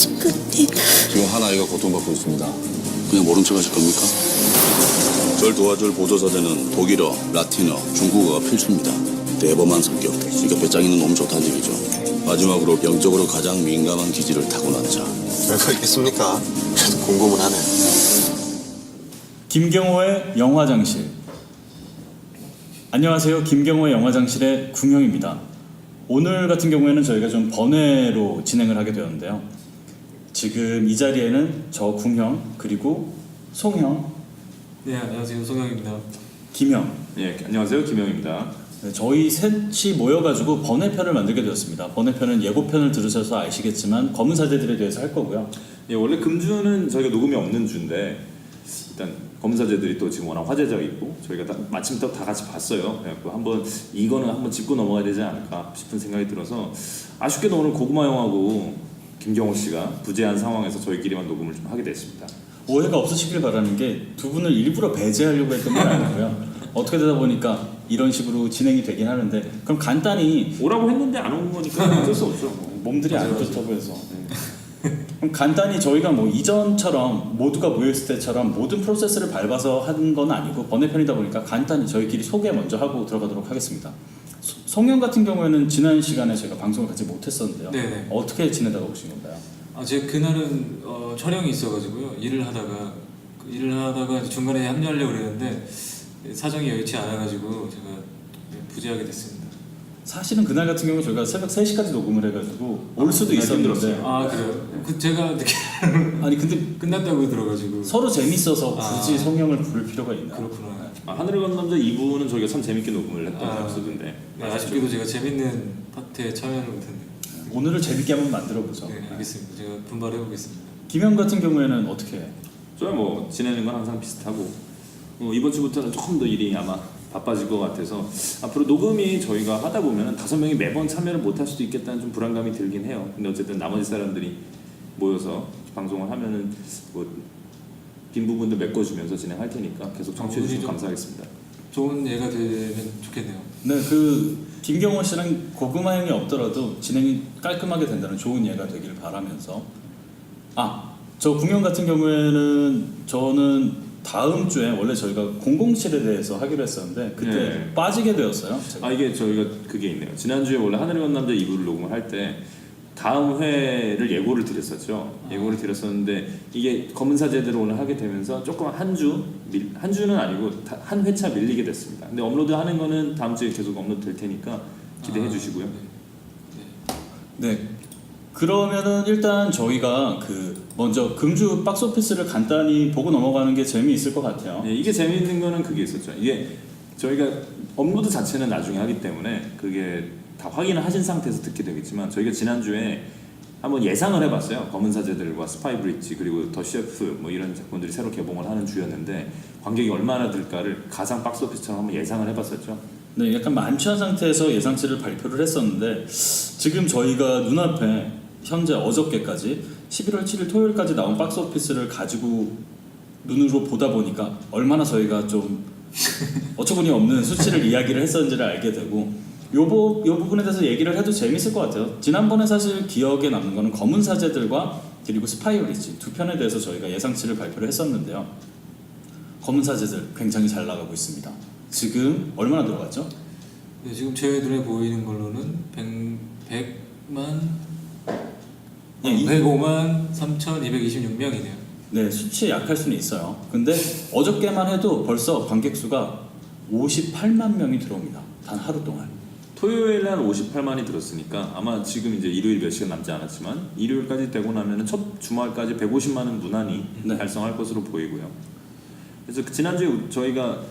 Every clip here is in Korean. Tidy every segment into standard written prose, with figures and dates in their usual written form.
싶은데. 지금 한 아이가 고통받고 있습니다. 그냥 모른 척 하실 겁니까? 절 도와줄 보조사제는 독일어, 라틴어, 중국어가 필수입니다. 대범한 성격, 그러니까 배짱이는 너무 좋다는 얘기죠. 마지막으로 영적으로 가장 민감한 기질을 타고난 자. 별거 있겠습니까? 그래도 궁금은 하네. 김경호의 영화장실. 안녕하세요. 김경호의 영화장실의 궁형입니다. 오늘 같은 경우에는 저희가 좀 번외로 진행을 하게 되었는데요. 지금 이 자리에는 저 궁형 그리고 송형, 네, 안녕하세요. 송영입니다. 김형, 예, 안녕하세요. 김영입니다. 네, 저희 셋이 모여가지고 번외편을 만들게 되었습니다. 번외편은 예고편을 들으셔서 아시겠지만 검은 사제들에 대해서 할 거고요. 예, 원래 금주는 저희가 녹음이 없는 주인데 일단 검사제들이 또 지금 워낙 화제가 있고 저희가 마침 또 다 같이 봤어요. 그래갖고 한번 이거는 한번 짚고 넘어가야 되지 않을까 싶은 생각이 들어서 아쉽게도 오늘 고구마 형하고 김경호 씨가 부재한 상황에서 저희끼리만 녹음을 좀 하게 됐습니다. 오해가 없으시길 바라는 게 두 분을 일부러 배제하려고 했던 건 아니고요. 어떻게 되다 보니까 이런 식으로 진행이 되긴 하는데, 그럼 간단히 오라고 했는데 안 온 거니까 어쩔 수 없죠. 몸들이 안 좋다고 해서 그럼 간단히 저희가 뭐 이전처럼 모두가 모였을 때처럼 모든 프로세스를 밟아서 하는 건 아니고 번외편이다 보니까 간단히 저희끼리 소개 먼저 하고 들어가도록 하겠습니다. 송영 같은 경우에는 지난 시간에 저희가 방송을 같이 못했었는데요. 네네. 어떻게 지내다가 오신 건가요? 제가 그날은 촬영이 있어가지고요. 일을 하다가 중간에 합류하려고 그랬는데 사정이 여의치 않아가지고 제가 부재하게 됐습니다. 사실은 그날 같은 경우 저희가 새벽 3시까지 녹음을 해가지고 올 수도 있었는데 그래요? 제가 늦게 아니 근데 끝났다고 들어가지고 서로 재밌어서 굳이 송영을 부를 필요가 있나? 그렇구나. 하늘을 건 남자 2부는 저희가 참 재밌게 녹음을 했던 에피소드인데 네, 아쉽게도 제가 재밌는 파트에 참여를 못했네요. 오늘을 재밌게 한번 만들어보죠. 네, 알겠습니다. 제가 분발해 보겠습니다. 김영 같은 경우에는 어떻게 해? 저야 뭐 지내는 건 항상 비슷하고 이번 주부터는 조금 더 일이 아마 바빠질 것 같아서 앞으로 녹음이 저희가 하다 보면 5명이 매번 참여를 못할 수도 있겠다는 좀 불안감이 들긴 해요. 근데 어쨌든 나머지 사람들이 모여서 방송을 하면은 뭐 빈 부분도 메꿔주면서 진행할 테니까 계속 청취해 주시면 감사하겠습니다. 좋은 예가 되면 좋겠네요. 네, 김경호 씨랑 고구마 형이 없더라도 진행이 깔끔하게 된다는 좋은 예가 되길 바라면서 저 궁형 같은 경우에는 저는 다음 주에 원래 저희가 007에 대해서 하기로 했었는데 그때 네. 빠지게 되었어요. 제가. 이게 저희가 그게 있네요. 지난주에 원래 하늘을 건 남자 2부를 녹음을 할 때 다음 회를 예고를 드렸었죠. 예고를 드렸었는데 이게 검은 사제대로 오늘 하게 되면서 조금 한 주는 아니고 한 회차 밀리게 됐습니다. 근데 업로드 하는 거는 다음 주에 계속 업로드 될 테니까 기대해 주시고요. 네. 그러면은 일단 저희가 먼저 금주 박스오피스를 간단히 보고 넘어가는 게 재미있을 것 같아요. 네, 이게 재미있는 거는 그게 있었죠. 이게 저희가 업로드 자체는 나중에 하기 때문에 그게 다 확인을 하신 상태에서 듣게 되겠지만 저희가 지난주에 한번 예상을 해봤어요. 검은 사제들과 스파이 브릿지 그리고 더 셰프 뭐 이런 작품들이 새로 개봉을 하는 주였는데 관객이 얼마나 들까를 가상 박스오피스처럼 한번 예상을 해봤었죠. 네, 약간 만취한 상태에서 예상치를 발표를 했었는데 지금 저희가 눈앞에 현재 어저께까지 11월 7일 토요일까지 나온 박스오피스를 가지고 눈으로 보다 보니까 얼마나 저희가 좀 어처구니 없는 수치를 이야기를 했었는지를 알게 되고 요 부분에 대해서 얘기를 해도 재밌을 것 같아요. 지난번에 사실 기억에 남는 거는 검은 사제들과 그리고 스파이 브릿지 두 편에 대해서 저희가 예상치를 발표를 했었는데요. 검은 사제들 굉장히 잘 나가고 있습니다. 지금 얼마나 들어갔죠? 네, 지금 제 눈에 보이는 걸로는 105만 3,226명이네요. 네, 수치에 약할 수는 있어요. 근데 어저께만 해도 벌써 관객 수가 58만 명이 들어옵니다. 단 하루 동안. 토요일 날 58만이 들었으니까 아마 지금 이제 일요일 몇 시간 남지 않았지만 일요일까지 되고 나면은 첫 주말까지 150만은 무난히 네. 달성할 것으로 보이고요. 그래서 지난주에 저희가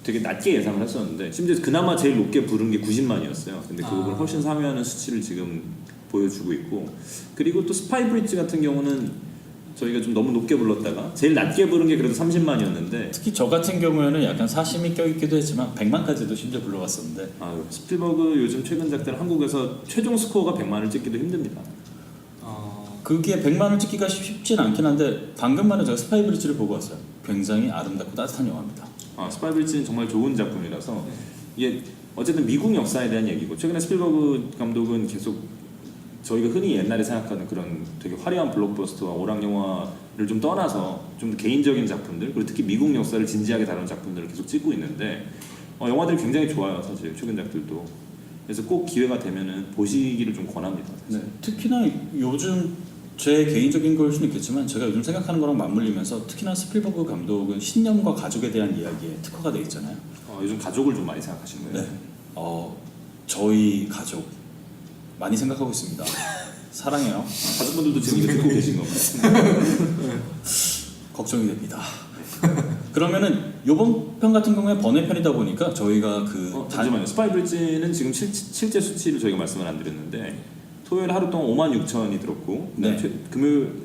되게 낮게 예상을 했었는데 심지어 그나마 제일 높게 부른 게 90만이었어요. 근데 그거를 훨씬 상회하는 수치를 지금 보여주고 있고 그리고 또 스파이 브릿지 같은 경우는 저희가 좀 너무 높게 불렀다가 제일 낮게 부른 게 그래도 30만이었는데 특히 저 같은 경우에는 약간 사심이 껴있기도 했지만 100만까지도 심지어 불러갔었는데 스필버그 요즘 최근 작들 한국에서 최종 스코어가 100만을 찍기도 힘듭니다. 그게 100만을 찍기가 쉽진 않긴 한데 방금 만에 제가 스파이 브릿지를 보고 왔어요. 굉장히 아름답고 따뜻한 영화입니다. 스파이 브릿지는 정말 좋은 작품이라서 이게 어쨌든 미국 역사에 대한 얘기고 최근에 스필버그 감독은 계속 저희가 흔히 옛날에 생각하는 그런 되게 화려한 블록버스터와 오락 영화를 좀 떠나서 좀 더 개인적인 작품들 그리고 특히 미국 역사를 진지하게 다루는 작품들을 계속 찍고 있는데 영화들이 굉장히 좋아요 사실 최근작들도. 그래서 꼭 기회가 되면은 보시기를 좀 권합니다. 네, 특히나 요즘 제 개인적인 걸 수는 있겠지만 제가 요즘 생각하는 거랑 맞물리면서 특히나 스필버그 감독은 신념과 가족에 대한 이야기에 특화가 돼 있잖아요. 요즘 가족을 좀 많이 생각하시는 거예요? 네, 저희 가족 많이 생각하고 있습니다. 사랑해요. 가족분들도 지금 이거 듣고 계신 건가요? 걱정이 됩니다. 그러면은 요번 편 같은 경우에 번외편이다 보니까 저희가 잠시만요. 스파이 브릿지는 지금 실제 수치를 저희가 말씀을 안 드렸는데 토요일 하루 동안 56,000이 들었고 네.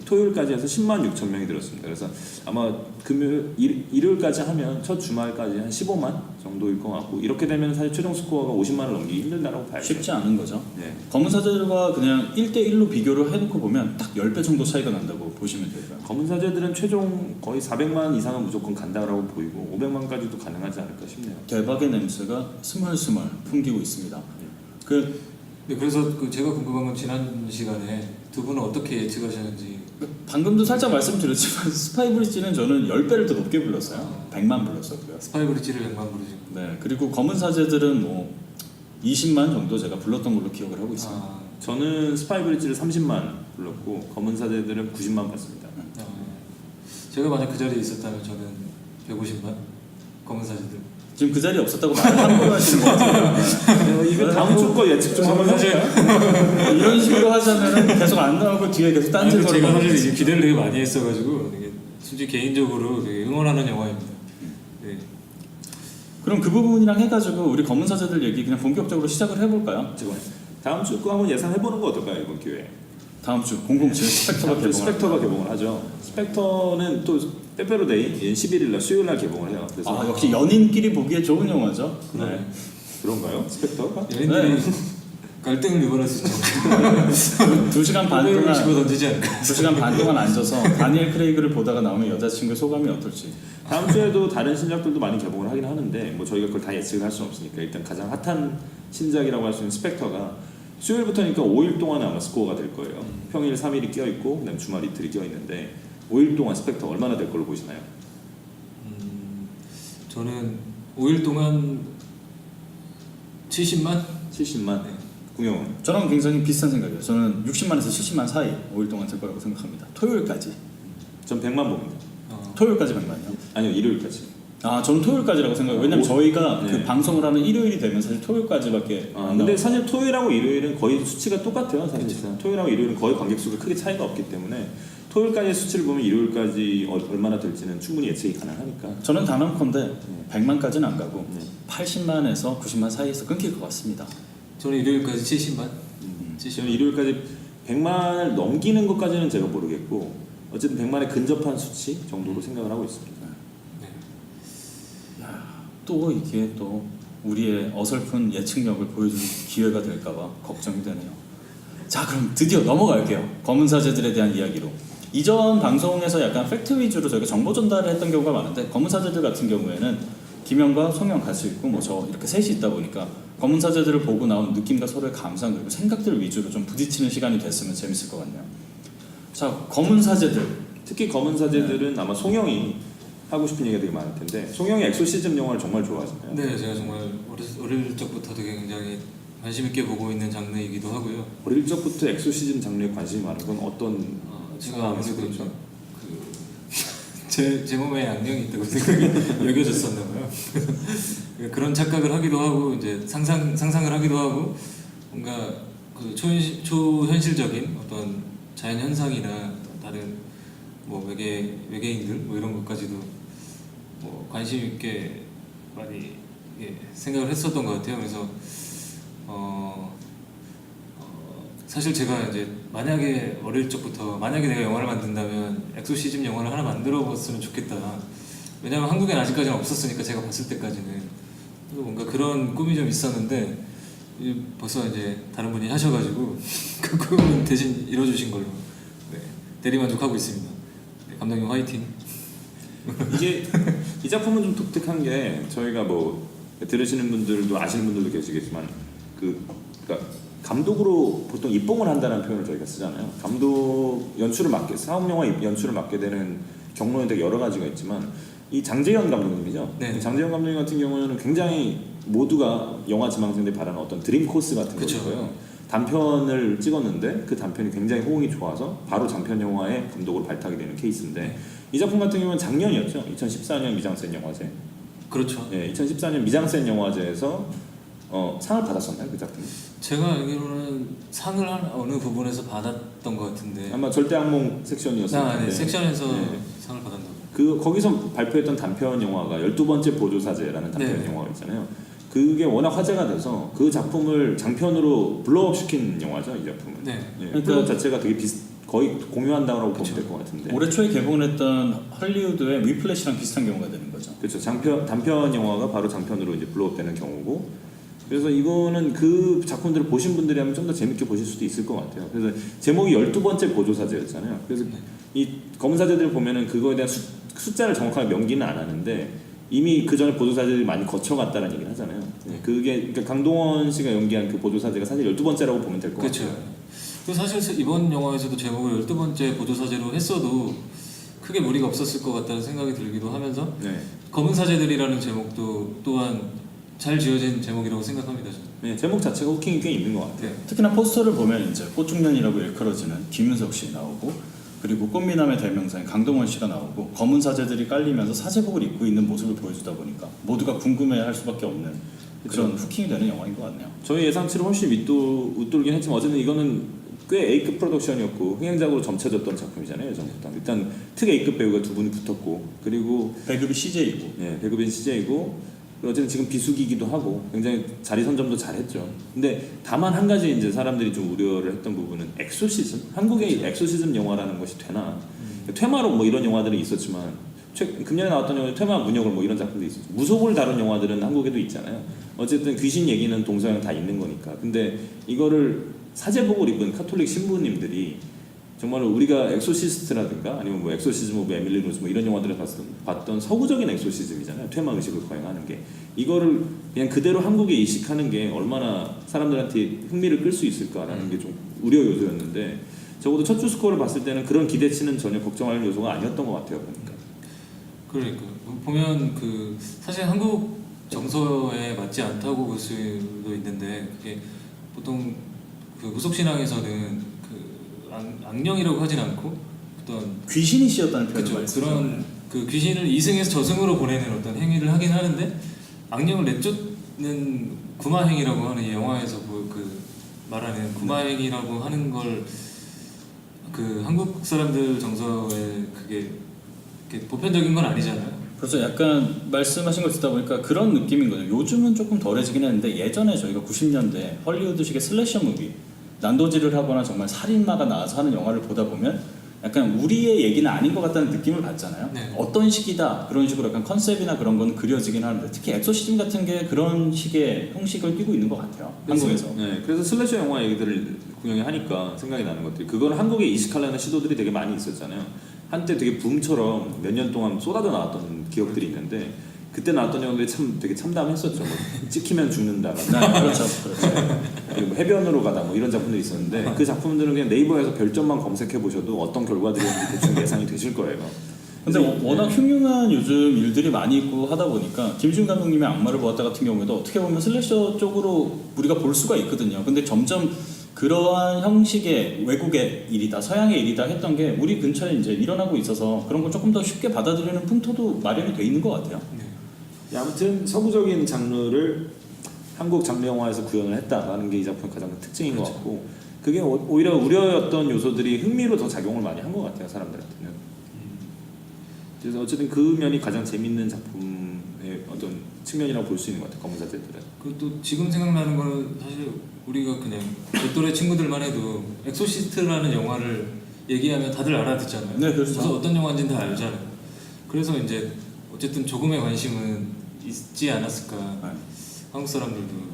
토요일까지 해서 106,000명이 들었습니다. 그래서 아마 일요일까지 하면 첫 주말까지 한 15만 정도일 것 같고 이렇게 되면 사실 최종 스코어가 50만을 넘기기 힘들다라고 봐야죠. 쉽지 않은 거죠. 네. 검은 사제들과 그냥 1대1로 비교를 해놓고 보면 딱 10배 정도 차이가 난다고 보시면 돼요. 검은 사제들은 최종 거의 400만 이상은 무조건 간다라고 보이고 500만까지도 가능하지 않을까 싶네요. 대박의 냄새가 스멀스멀 풍기고 있습니다. 네, 그래서 제가 궁금한 건 지난 시간에 두 분은 어떻게 예측하셨는지. 방금도 살짝 말씀드렸지만 스파이 브릿지는 저는 10배를 더 높게 불렀어요. 100만 불렀었고요. 스파이 브릿지를 100만 부르시고. 네, 그리고 검은 사제들은 뭐 20만 정도 제가 불렀던 걸로 기억을 하고 있습니다. 저는 스파이 브릿지를 30만 불렀고 검은 사제들은 90만 봤습니다. 제가 만약 그 자리에 있었다면 저는 150만 검은 사제들. 지금 그 자리에 없었다고 말을 함부로 하시는 것 같아요. 이거 다음 주 거 예측 좀 한번 해볼까요? 이런 식으로 하자면 계속 안 나오고 뒤에 계속 딴짓을 제가 하고 사실 이제 기대를 되게 많이 했어가지고 되게 솔직히 개인적으로 되게 응원하는 영화입니다. 네. 그럼 그 부분이랑 해가지고 우리 검은 사제들 얘기 그냥 본격적으로 시작을 해볼까요? 다음 주 거 한번 예상해보는 거 어떨까요 이번 기회에? 다음 주 007 스펙터가 다음 주 개봉을 스펙터가 개봉을 하죠. 스펙터는 또 빼빼로데이 11일날 수요일날 개봉을 해요. 그래서 아 역시 연인끼리 보기에 좋은 영화죠. 네. 그런가요? 스펙터가? 연인들이 네. 갈등을 유발할 수 있잖아요. 2시간 반 동안 집어 던지지 않을까. 2시간 반 동안 앉아서 다니엘 크레이그를 보다가 나오는 여자친구의 소감이 어떨지. 다음 주에도 다른 신작들도 많이 개봉을 하긴 하는데 뭐 저희가 그걸 다 예측을 할 수는 없으니까 일단 가장 핫한 신작이라고 할 수 있는 스펙터가 수요일부터니까 5일 동안 아마 스코어가 될 거예요. 평일 3일이 껴있고 그다음 주말 이틀이 껴있는데 5일 동안 스펙터 얼마나 될 걸로 보시나요? 저는 5일 동안 70만? 70만? 네. 궁영은? 저랑 굉장히 비슷한 생각이에요. 저는 60만에서 70만 사이 5일 동안 될 거라고 생각합니다. 토요일까지. 전 100만 봅니다. 토요일까지 100만이요? 아니요 일요일까지. 아 저는 토요일까지라고 생각해요. 왜냐면 저희가 네. 그 방송을 하는 일요일이 되면 사실 토요일까지밖에 안 근데 나와요. 사실 토요일하고 일요일은 거의 수치가 똑같아요. 사실상 토요일하고 일요일은 거의 관객 수가 크게 차이가 없기 때문에 토요일까지의 수치를 보면 일요일까지 얼마나 될지는 충분히 예측이 가능하니까. 저는 단언컨대 100만까지는 안 가고 네. 80만에서 90만 사이에서 끊길 것 같습니다. 저는 일요일까지 70만? 저는 일요일까지 100만을 넘기는 것까지는 제가 모르겠고 어쨌든 100만에 근접한 수치 정도로 생각을 하고 있습니다. 또 이게 또 우리의 어설픈 예측력을 보여줄 기회가 될까봐 걱정이 되네요. 자 그럼 드디어 넘어갈게요. 검은 사제들에 대한 이야기로. 이전 방송에서 약간 팩트 위주로 저희가 정보 전달을 했던 경우가 많은데 검은 사제들 같은 경우에는 김영과 송영 같이 있고 뭐 저 이렇게 셋이 있다 보니까 검은 사제들을 보고 나온 느낌과 서로의 감상 그리고 생각들 위주로 좀 부딪히는 시간이 됐으면 재밌을 것 같네요. 자 검은 사제들 특히 검은 사제들은 아마 송영이 하고 싶은 얘기가 되게 많을 텐데 송영이 엑소시즘 영화를 정말 좋아하잖아요. 네, 제가 정말 어릴 적부터 되게 굉장히 관심 있게 보고 있는 장르이기도 하고요. 어릴 적부터 엑소시즘 장르에 관심이 많은 건 어떤 제가 아무래도 그렇죠? 제 몸에 악령이 있다고 생각이 여겨졌었나 봐요. 그런 착각을 하기도 하고 이제 상상을 하기도 하고 뭔가 그 초현실적인 어떤 자연 현상이나 다른 뭐 외계인들 뭐 이런 것까지도 뭐 관심 있게 많이 생각을 했었던 것 같아요. 그래서 사실 제가 이제 만약에 어릴 적부터 만약에 내가 영화를 만든다면 엑소시즘 영화를 하나 만들어 봤으면 좋겠다. 왜냐면 한국엔 아직까지는 없었으니까 제가 봤을 때까지는 그래서 뭔가 그런 꿈이 좀 있었는데 벌써 이제 다른 분이 하셔가지고 그 꿈은 대신 이뤄주신 걸로 대리만족하고 있습니다. 네, 감독님 화이팅. 이게 이 작품은 좀 독특한 게 저희가 뭐 들으시는 분들도 아시는 분들도 계시겠지만 그러니까 감독으로 보통 입봉을 한다는 표현을 저희가 쓰잖아요. 감독 연출을 맡게 사업 영화 연출을 맡게 되는 경로는 되게 여러 가지가 있지만 이 장재현 감독님이죠. 네. 장재현 감독님 같은 경우는 굉장히 모두가 영화 지망생들이 바라는 어떤 드림 코스 같은 그쵸. 거였어요. 단편을 찍었는데 그 단편이 굉장히 호응이 좋아서 바로 장편 영화의 감독으로 발탁이 되는 케이스인데 이 작품 같은 경우는 작년이었죠. 2014년 미장센 영화제. 그렇죠. 네, 2014년 미장센 영화제에서 상을 받았었나요 그 작품이? 제가 알기로는 상을 어느 부분에서 받았던 것 같은데 아마 절대 악몽 섹션이었을 텐데. 네, 섹션에서 네. 상을 받았다고. 거기서 발표했던 단편 영화가 12번째 보조사제라는 단편 네. 영화가 있잖아요. 그게 워낙 화제가 돼서 그 작품을 장편으로 블로업 시킨 영화죠, 이 작품은. 네. 네, 플롯 자체가 되게 거의 공유한다고 보면 될 것 같은데. 올해 초에 개봉을 했던 헐리우드의 위플래시랑 비슷한 경우가 되는 거죠. 그렇죠. 단편 영화가 바로 장편으로 이제 블로업되는 경우고. 그래서 이거는 그 작품들을 보신 분들이라면 좀 더 재밌게 보실 수도 있을 것 같아요. 그래서 제목이 12번째 보조사제였잖아요. 그래서 이 검사제들 보면은 그거에 대한 숫자를 정확하게 명기는 안 하는데 이미 그 전에 보조사제들이 많이 거쳐갔다는 얘기를 하잖아요. 네, 그게 그러니까 강동원 씨가 연기한 그 보조사제가 사실 12번째라고 보면 될 것 그렇죠. 같아요. 그 사실 이번 영화에서도 제목을 12번째 보조사제로 했어도 크게 무리가 없었을 것 같다는 생각이 들기도 하면서 네. 검은 사제들이라는 제목도 또한 잘 지어진 제목이라고 생각합니다. 저는. 네, 제목 자체가 호킹이 꽤 있는 것 같아요. 네. 특히나 포스터를 보면 이제 꽃중년이라고 일컬어지는 김윤석 씨 나오고 그리고 꽃미남의 대명사인 강동원 씨가 나오고 검은 사제들이 깔리면서 사제복을 입고 있는 모습을 보여주다 보니까 모두가 궁금해할 수밖에 없는 그런 후킹이 되는 영화인 것 같네요. 저희 예상치를 훨씬 웃돌긴 했지만 어쨌든 이거는 꽤 A급 프로덕션이었고 흥행작으로 점쳐졌던 작품이잖아요. 예전부터. 일단 특 A급 배우가 두 분이 붙었고 그리고 배급이 CJ이고 예, 배급인 CJ고 어쨌든 지금 비수기이기도 하고 굉장히 자리 선점도 잘했죠. 근데 다만 한 가지 이제 사람들이 좀 우려를 했던 부분은 엑소시즘? 한국의 엑소시즘 영화라는 것이 되나? 퇴마로 뭐 이런 영화들이 있었지만 금년에 나왔던 영화 퇴마 문역을 뭐 이런 작품도 있었죠. 무속을 다룬 영화들은 한국에도 있잖아요. 어쨌든 귀신 얘기는 동서양 다 있는 거니까. 근데 이거를 사제복을 입은 카톨릭 신부님들이 정말 우리가 엑소시스트라든가 아니면 뭐 엑소시즘 오브 에밀리 로즈 뭐 이런 영화들을 봤던 서구적인 엑소시즘이잖아요. 퇴마 의식을 거행하는 게 이거를 그냥 그대로 한국에 이식하는 게 얼마나 사람들한테 흥미를 끌 수 있을까라는 게 좀 우려 요소였는데 적어도 첫 주 스코어를 봤을 때는 그런 기대치는 전혀 걱정할 요소가 아니었던 것 같아요. 보니까. 그러니까 보면 그 사실 한국 정서에 맞지 않다고 볼 수도 있는데 그게 보통 그 무속 신앙에서는 악령이라고 하진 않고 어떤 귀신이시였다는 표현을 그쵸, 많이 쓰죠. 그런 그 귀신을 이승에서 저승으로 보내는 어떤 행위를 하긴 하는데 악령을 내쫓는 구마행이라고 하는 이 영화에서 그 말하는 구마행이라고 하는 걸 그 한국 사람들 정서에 그게 보편적인 건 아니잖아요. 그래서 약간 말씀하신 걸 듣다 보니까 그런 느낌인 거죠. 요즘은 조금 덜해지긴 했는데 예전에 저희가 90년대 헐리우드식의 슬래셔 무비 난도질을 하거나 정말 살인마가 나와서 하는 영화를 보다 보면 약간 우리의 얘기는 아닌 것 같다는 느낌을 받잖아요. 네. 어떤 식이다 그런 식으로 약간 컨셉이나 그런 건 그려지긴 하는데 특히 엑소시즘 같은 게 그런 식의 형식을 띠고 있는 것 같아요. 한국에서. 네, 그래서 슬래셔 영화 얘기들을 구경이 하니까 생각이 나는 것들이 그걸 한국에 이식하려는 시도들이 되게 많이 있었잖아요. 한때 되게 붐처럼 몇 년 동안 쏟아져 나왔던 기억들이 있는데 그때 나왔던 영화들이 참 되게 참담했었죠. 뭐 찍히면 죽는다. 네, 그렇죠, 그렇죠. 그리고 뭐 해변으로 가다 뭐 이런 작품들이 있었는데 그 작품들은 그냥 네이버에서 별점만 검색해 보셔도 어떤 결과들이 있는지 대충 예상이 되실 거예요. 근데 워낙 흉흉한 요즘 일들이 많이 있고 하다 보니까 김준 감독님의 악마를 보았다 같은 경우에도 어떻게 보면 슬래셔 쪽으로 우리가 볼 수가 있거든요. 근데 점점 그러한 형식의 외국의 일이다, 서양의 일이다 했던 게 우리 근처에 이제 일어나고 있어서 그런 걸 조금 더 쉽게 받아들이는 풍토도 마련이 돼 있는 것 같아요. 아무튼 서구적인 장르를 한국 장르 영화에서 구현을 했다라는 게 이 작품의 가장 큰 특징인 것 같고 그게 오히려 우려였던 요소들이 흥미로 더 작용을 많이 한 것 같아요 사람들한테는. 그래서 어쨌든 그 면이 가장 재밌는 작품의 어떤 측면이라고 볼 수 있는 것 같아요 검은사제들은. 그리고 또 지금 생각나는 거는 사실 우리가 그냥 제 또래 친구들만 해도 엑소시스트라는 영화를 얘기하면 다들 알아듣잖아요. 네, 그렇죠. 그래서 어떤 영화인지는 다 알잖아요. 그래서 이제 어쨌든 조금의 관심은 있지 않았을까. 네. 한국 사람들도.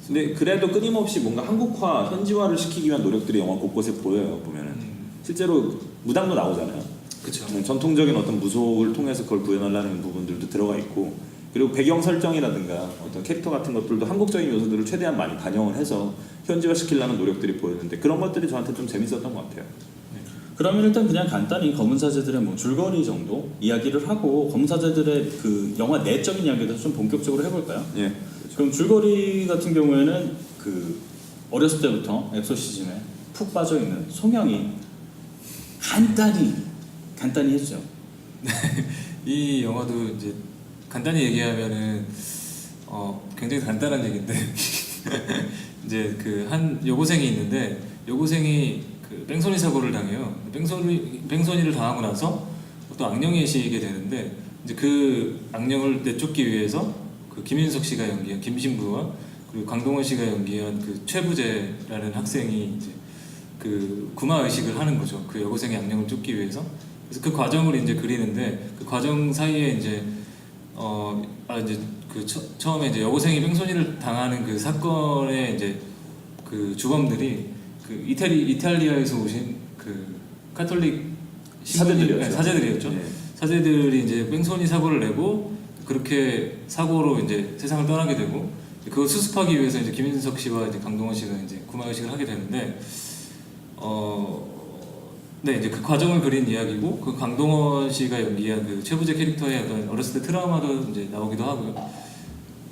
근데 그래도 끊임없이 뭔가 한국화, 현지화를 시키기 위한 노력들이 영화 곳곳에 보여요 보면은. 실제로 무당도 나오잖아요. 그렇죠. 전통적인 어떤 무속을 통해서 그걸 구현하려는 부분들도 들어가 있고 그리고 배경 설정이라든가 어떤 캐릭터 같은 것들도 한국적인 요소들을 최대한 많이 반영을 해서 현지화시키려는 노력들이 보였는데 그런 것들이 저한테 좀 재밌었던 것 같아요. 그러면 일단 그냥 간단히 검은 사제들의 뭐 줄거리 정도 이야기를 하고 검은 사제들의 그 영화 내적인 이야기도 좀 본격적으로 해볼까요? 예. 그럼 줄거리 같은 경우에는 그 어렸을 때부터 엑소시즘에 푹 빠져 있는 송영이 간단히 해주죠. 이 영화도 이제 간단히 얘기하면은 굉장히 간단한 얘기인데 이제 그 한 여고생이 있는데 여고생이 그 뺑소니 사고를 당해요. 뺑소니를 당하고 나서 어떤 악령에 시게 되는데 이제 그 악령을 내쫓기 위해서 그 김윤석 씨가 연기한 김신부와 그리고 강동원 씨가 연기한 그 최부재라는 학생이 이제 그 구마 의식을 하는 거죠. 그 여고생의 악령을 쫓기 위해서. 그래서 그 과정을 이제 그리는데 그 과정 사이에 이제 이제 그 처음에 이제 여고생이 뺑소니를 당하는 그 사건의 이제 그 주범들이 그 이탈리아에서 오신 그 카톨릭 사제들이었죠. 사제들이었죠. 네. 사제들이 이제 뺑소니 사고를 내고 그렇게 사고로 이제 세상을 떠나게 되고 그걸 수습하기 위해서 이제 김인석 씨와 이제 강동원 씨가 이제 구마 의식을 하게 되는데 네 이제 그 과정을 그린 이야기고 그 강동원 씨가 연기한 그 최부재 캐릭터의 어떤 어렸을 때 트라우마도 이제 나오기도 하고요.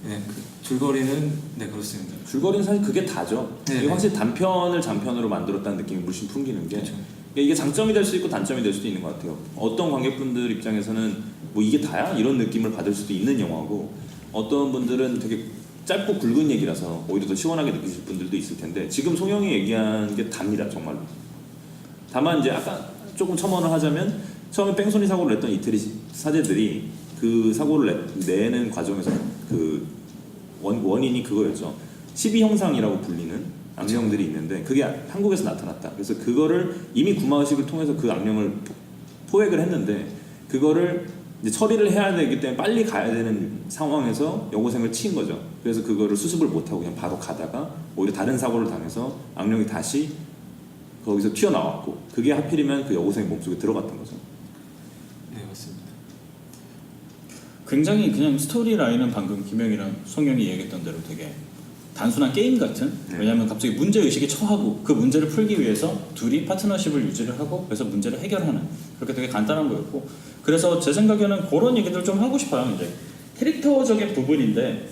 네, 그 줄거리는 네 그렇습니다. 줄거리는 사실 그게 다죠. 네네. 이게 확실히 단편을 장편으로 만들었다는 느낌이 물씬 풍기는 게 그렇죠. 이게 장점이 될 수 있고 단점이 될 수도 있는 것 같아요. 어떤 관객분들 입장에서는 뭐 이게 다야? 이런 느낌을 받을 수도 있는 영화고 어떤 분들은 되게 짧고 굵은 얘기라서 오히려 더 시원하게 느끼실 분들도 있을 텐데 지금 송영이 얘기한 게 답니다 정말로. 다만 이제 아까 조금 첨언을 하자면 처음에 뺑소니 사고를 냈던 이태리 사제들이 그 사고를 내는 과정에서 그 원인이 그거였죠. 12형상이라고 불리는 악령들이 있는데 그게 한국에서 나타났다. 그래서 그거를 이미 구마의식을 통해서 그 악령을 포획을 했는데 그거를 이제 처리를 해야 되기 때문에 빨리 가야 되는 상황에서 여고생을 치인 거죠. 그래서 그거를 수습을 못하고 그냥 바로 가다가 오히려 다른 사고를 당해서 악령이 다시 거기서 튀어나왔고 그게 하필이면 그 여고생 몸속에 들어갔던 거죠. 네 맞습니다. 굉장히 그냥 스토리 라인은 방금 김영이랑 송영이 얘기했던 대로 되게 단순한 게임 같은. 왜냐하면 갑자기 문제 의식에 처하고 그 문제를 풀기 위해서 둘이 파트너십을 유지를 하고 그래서 문제를 해결하는 그렇게 되게 간단한 거였고 그래서 제 생각에는 그런 얘기들 좀 하고 싶어요. 이제 캐릭터적인 부분인데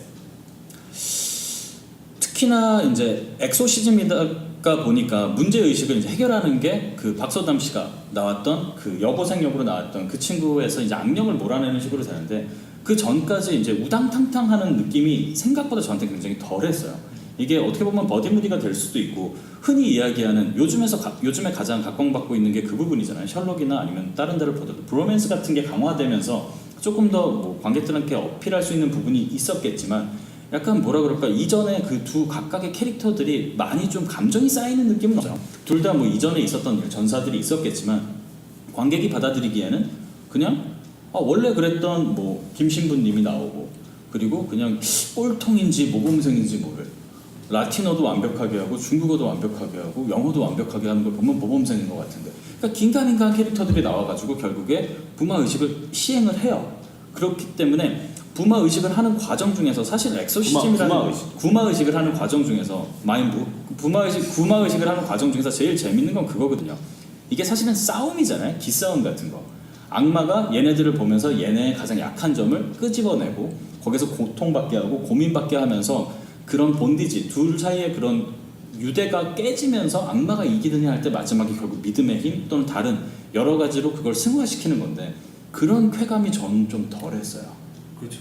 특히나 이제 엑소시즘이다 보니까 문제 의식을 이제 해결하는 게 그 박서담 씨가 나왔던 그 여고생 역으로 나왔던 그 친구에서 이제 악령을 몰아내는 식으로 되는데 그 전까지 이제 우당탕탕하는 느낌이 생각보다 저한테 굉장히 덜했어요. 이게 어떻게 보면 버디무디가 될 수도 있고 흔히 이야기하는 요즘에 가장 각광받고 있는 게 그 부분이잖아요. 셜록이나 아니면 다른 데를 보더라도 브로맨스 같은 게 강화되면서 조금 더 뭐 관객들한테 어필할 수 있는 부분이 있었겠지만 약간 뭐라 그럴까 이전에 그 두 각각의 캐릭터들이 많이 좀 감정이 쌓이는 느낌은 없어요. 둘 다 뭐 이전에 있었던 전사들이 있었겠지만 관객이 받아들이기에는 그냥 원래 그랬던 뭐 김신부님이 나오고 그리고 그냥 꼴통인지 모범생인지 모를 라틴어도 완벽하게 하고 중국어도 완벽하게 하고 영어도 완벽하게 하는 걸 보면 모범생인 것 같은데 그러니까 긴가민가한 캐릭터들이 나와가지고 결국에 부마의식을 시행을 해요. 그렇기 때문에 부마의식을 하는 과정 중에서 사실 엑소시즘이라는 구마의식을 하는 과정 중에서 구마의식을 하는 과정 중에서 제일 재밌는 건 그거거든요. 이게 사실은 싸움이잖아요. 기싸움 같은 거. 악마가 얘네들을 보면서 얘네의 가장 약한 점을 끄집어내고 거기서 고통받게 하고 고민받게 하면서 그런 본디지 둘 사이의 그런 유대가 깨지면서 악마가 이기느냐 할 때 마지막에 결국 믿음의 힘 또는 다른 여러 가지로 그걸 승화시키는 건데 그런 쾌감이 저는 좀 덜했어요. 그렇죠.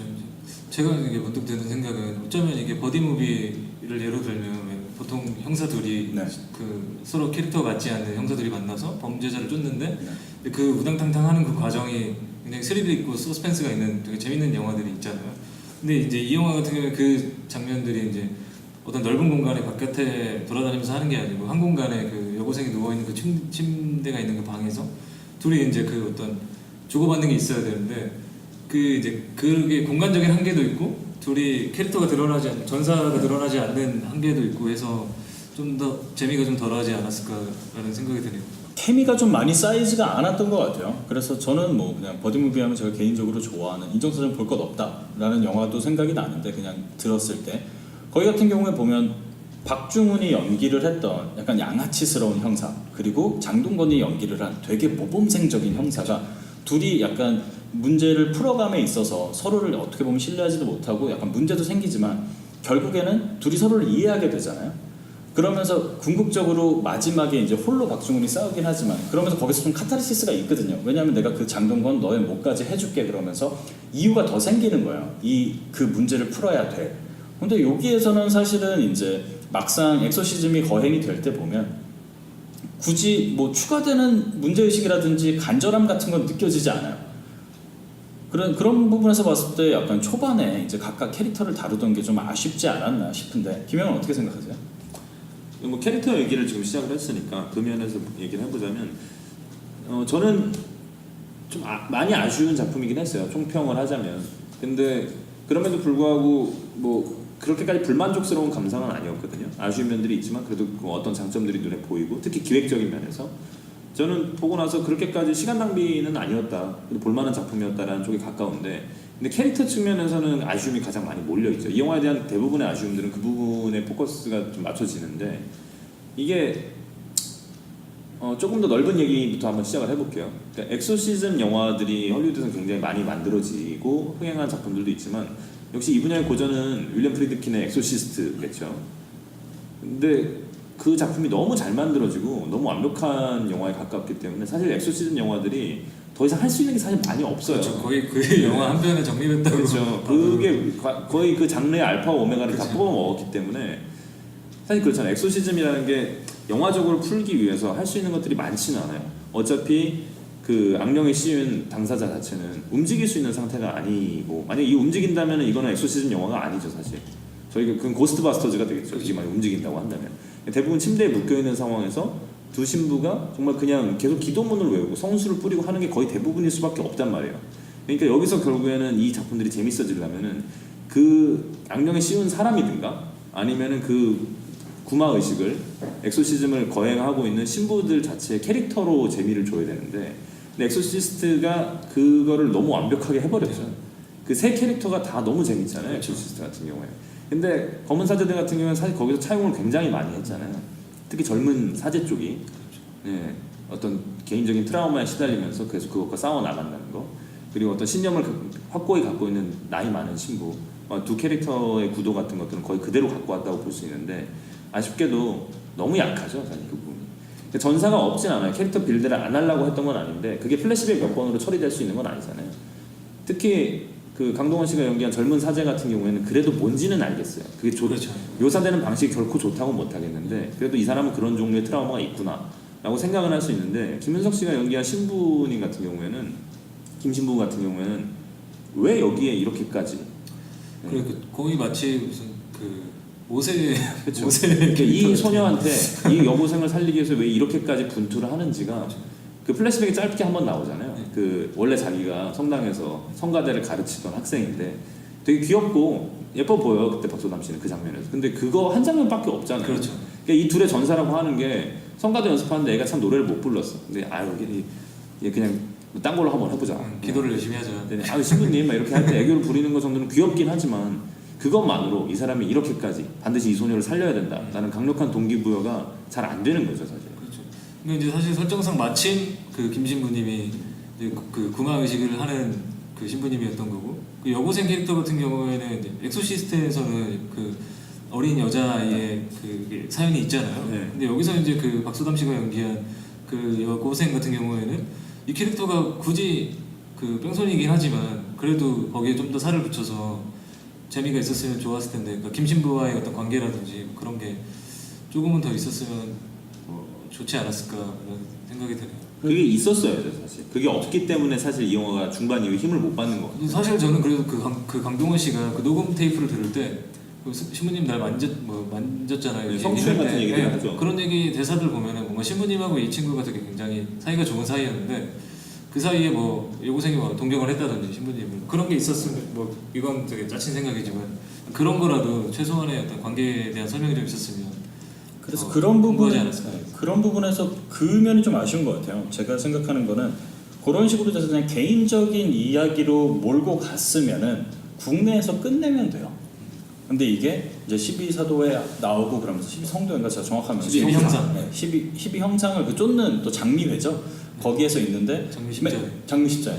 제가 이게 문득 드는 생각은 어쩌면 이게 버디무비를 예로 들면 보통 형사 둘이 네. 그 서로 캐릭터 같지 않는 형사들이 만나서 범죄자를 쫓는데 네. 그 우당탕탕하는 그 과정이 굉장히 스릴 있고 서스펜스가 있는 되게 재밌는 영화들이 있잖아요. 근데 이제 이 영화 같은 경우는 그 장면들이 이제 어떤 넓은 공간에 바깥에 돌아다니면서 하는 게 아니고 한 공간에 그 여고생이 누워 있는 그 침대가 있는 그 방에서 둘이 이제 그 어떤 주고받는 게 있어야 되는데 그 이제 그게 공간적인 한계도 있고 둘이 캐릭터가 전사가 드러나지 않는 한계도 있고 해서 좀 더 재미가 좀 덜하지 않았을까라는 생각이 드네요. 케미가 좀 많이 쌓이지가 않았던 것 같아요. 그래서 저는 뭐 그냥 버디무비 하면 제가 개인적으로 좋아하는 인정사정 볼 것 없다라는 영화도 생각이 나는데 그냥 들었을 때 거기 같은 경우에 보면 박중훈이 연기를 했던 약간 양아치스러운 형사 그리고 장동건이 연기를 한 되게 모범생적인 형사가 둘이 약간 문제를 풀어감에 있어서 서로를 어떻게 보면 신뢰하지도 못하고 약간 문제도 생기지만 결국에는 둘이 서로를 이해하게 되잖아요. 그러면서 궁극적으로 마지막에 이제 홀로 박중훈이 싸우긴 하지만 그러면서 거기서 좀 카타르시스가 있거든요. 왜냐하면 내가 그 장동건 너의 목까지 해줄게 그러면서 이유가 더 생기는 거예요. 그 문제를 풀어야 돼. 근데 여기에서는 사실은 이제 막상 엑소시즘이 거행이 될 때 보면 굳이 뭐 추가되는 문제의식이라든지 간절함 같은 건 느껴지지 않아요. 그런 부분에서 봤을 때 약간 초반에 이제 각각 캐릭터를 다루던 게 좀 아쉽지 않았나 싶은데 김영은 어떻게 생각하세요? 뭐 캐릭터 얘기를 지금 시작을 했으니까 그 면에서 얘기를 해보자면 저는 좀 많이 아쉬운 작품이긴 했어요. 총평을 하자면. 근데 그럼에도 불구하고 뭐 그렇게까지 불만족스러운 감상은 아니었거든요. 아쉬운 면들이 있지만 그래도 그 어떤 장점들이 눈에 보이고 특히 기획적인 면에서 저는 보고 나서 그렇게까지 시간 낭비는 아니었다. 볼만한 작품이었다라는 쪽에 가까운데 근데 캐릭터 측면에서는 아쉬움이 가장 많이 몰려있죠. 이 영화에 대한 대부분의 아쉬움들은 그 부분에 포커스가 좀 맞춰지는데 이게 조금 더 넓은 얘기부터 한번 시작을 해볼게요. 그러니까 엑소시즘 영화들이 헐리우드에서 굉장히 많이 만들어지고 흥행한 작품들도 있지만 역시 이 분야의 고전은 윌리엄 프리드킨의 엑소시스트겠죠. 근데 그 작품이 너무 잘 만들어지고 너무 완벽한 영화에 가깝기 때문에 사실 엑소시즘 영화들이 더 이상 할 수 있는 게 사실 많이 없어요. 그렇죠. 거의 그 영화 한 편에 정리됐다고. 그렇죠. 그게 거의 그 장르의 알파와 오메가를 다 그렇죠. 뽑아 먹었기 때문에 사실 그렇잖아요. 엑소시즘이라는 게 영화적으로 풀기 위해서 할 수 있는 것들이 많지는 않아요. 어차피 그 악령에 씌운 당사자 자체는 움직일 수 있는 상태가 아니고 만약에 이 움직인다면 이거는 엑소시즘 영화가 아니죠 사실. 저희가 그건 고스트바스터즈가 되겠죠. 이게 만약 움직인다고 한다면 대부분 침대에 묶여 있는 상황에서 두 신부가 정말 그냥 계속 기도문을 외우고 성수를 뿌리고 하는 게 거의 대부분일 수밖에 없단 말이에요. 그러니까 여기서 결국에는 이 작품들이 재밌어지려면은 그 악령에 씌운 사람이든가 아니면은 그 구마 의식을 엑소시즘을 거행하고 있는 신부들 자체의 캐릭터로 재미를 줘야 되는데 근데 엑소시스트가 그거를 너무 완벽하게 해버렸죠. 그 세 캐릭터가 다 너무 재밌잖아요. 그렇죠. 엑소시스트 같은 경우에. 근데 검은 사제들 같은 경우는 사실 거기서 차용을 굉장히 많이 했잖아요. 특히 젊은 사제 쪽이 예, 어떤 개인적인 트라우마에 시달리면서 계속 그것과 싸워 나간다는 거 그리고 어떤 신념을 확고히 갖고 있는 나이 많은 신부 두 캐릭터의 구도 같은 것들은 거의 그대로 갖고 왔다고 볼 수 있는데 아쉽게도 너무 약하죠 사실 그 부분이. 전사가 없진 않아요. 캐릭터 빌드를 안 하려고 했던 건 아닌데 그게 플래시백 몇 번으로 처리될 수 있는 건 아니잖아요. 특히 그 강동원 씨가 연기한 젊은 사제 같은 경우에는 그래도 뭔지는 알겠어요. 그게 그렇죠. 묘사되는 방식이 결코 좋다고 못 하겠는데 그래도 이 사람은 그런 종류의 트라우마가 있구나라고 생각은 할 수 있는데 김윤석 씨가 연기한 신부님 같은 경우에는 김신부 같은 경우에는 왜 여기에 이렇게까지 그러니까 거의 마치 무슨 그 모세 그렇죠. 모세 그러니까 이 소녀한테 이 여고생을 살리기 위해서 왜 이렇게까지 분투를 하는지가 그 플래시백이 짧게 한번 나오잖아요. 그 원래 자기가 성당에서 성가대를 가르치던 학생인데 되게 귀엽고 예뻐 보여요. 그때 박소담 씨는 그 장면에서. 근데 그거 한 장면밖에 없잖아요. 그렇죠. 그러니까 이 둘의 전사라고 하는 게 성가대 연습하는데 애가 참 노래를 못 불렀어. 근데 여기 얘 그냥 딴 걸로 한번 해보자. 기도를 열심히 하자. 신부님 막 이렇게 할 때 애교를 부리는 것 정도는 귀엽긴 하지만 그것만으로 이 사람이 이렇게까지 반드시 이 소녀를 살려야 된다라는 강력한 동기부여가 잘 안 되는 거죠 사실. 그렇죠. 근데 이제 사실 설정상 마침 그 김신부님이 이제 그 구마 의식을 하는 그 신부님이었던 거고 그 여고생 캐릭터 같은 경우에는 이제 엑소시스트에서는 그 어린 여자아이의 그 사연이 있잖아요. 네. 근데 여기서 이제 그 박소담 씨가 연기한 그 여고생 같은 경우에는 이 캐릭터가 굳이 그 뺑소니이긴 하지만 그래도 거기에 좀 더 살을 붙여서 재미가 있었으면 좋았을 텐데 그러니까 김신부와의 어떤 관계라든지 그런 게 조금은 더 있었으면 좋지 않았을까라는 생각이 드네요. 그게 있었어야죠 사실. 그게 없기 때문에 사실 이 영화가 중반 이후에 힘을 못 받는 거 같아요. 사실 저는 그래도 그 강동원 씨가 그 녹음 테이프를 들을 때 그 신부님 날 만졌잖아요. 네, 성추행 같은 얘기들 하죠. 그런 얘기 대사들 보면은 뭔가 신부님하고 이 친구가 되게 굉장히 사이가 좋은 사이였는데 그 사이에 뭐 여고생이 뭐 동경을 했다든지 신부님을 그런 게 있었으면 뭐 이건 되게 짜친 생각이지만 그런 거라도 최소한의 어떤 관계에 대한 설명이 좀 있었으면 그래서 그런 풍부하지 부분 않았을까. 그런 부분에서 그 면이 좀 아쉬운 것 같아요. 제가 생각하는 거는 그런 식으로 돼서 그냥 개인적인 이야기로 몰고 갔으면은 국내에서 끝내면 돼요. 근데 이게 이제 12사도에 나오고 그러면서 12성도인가 제가 정확하면 12 형상. 12 형상을 그 쫓는 또 장미회죠. 거기에서 있는데 장미 십자회. 장미 십자회.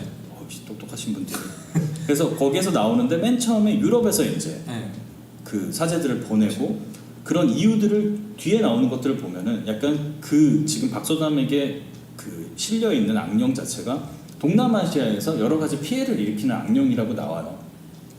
똑똑하신 분들이. 그래서 거기에서 나오는데 맨 처음에 유럽에서 이제 네. 그 사제들을 보내고 그런 이유들을 뒤에 나오는 것들을 보면은 약간 그 지금 박소담에게 그 실려 있는 악령 자체가 동남아시아에서 여러 가지 피해를 일으키는 악령이라고 나와요.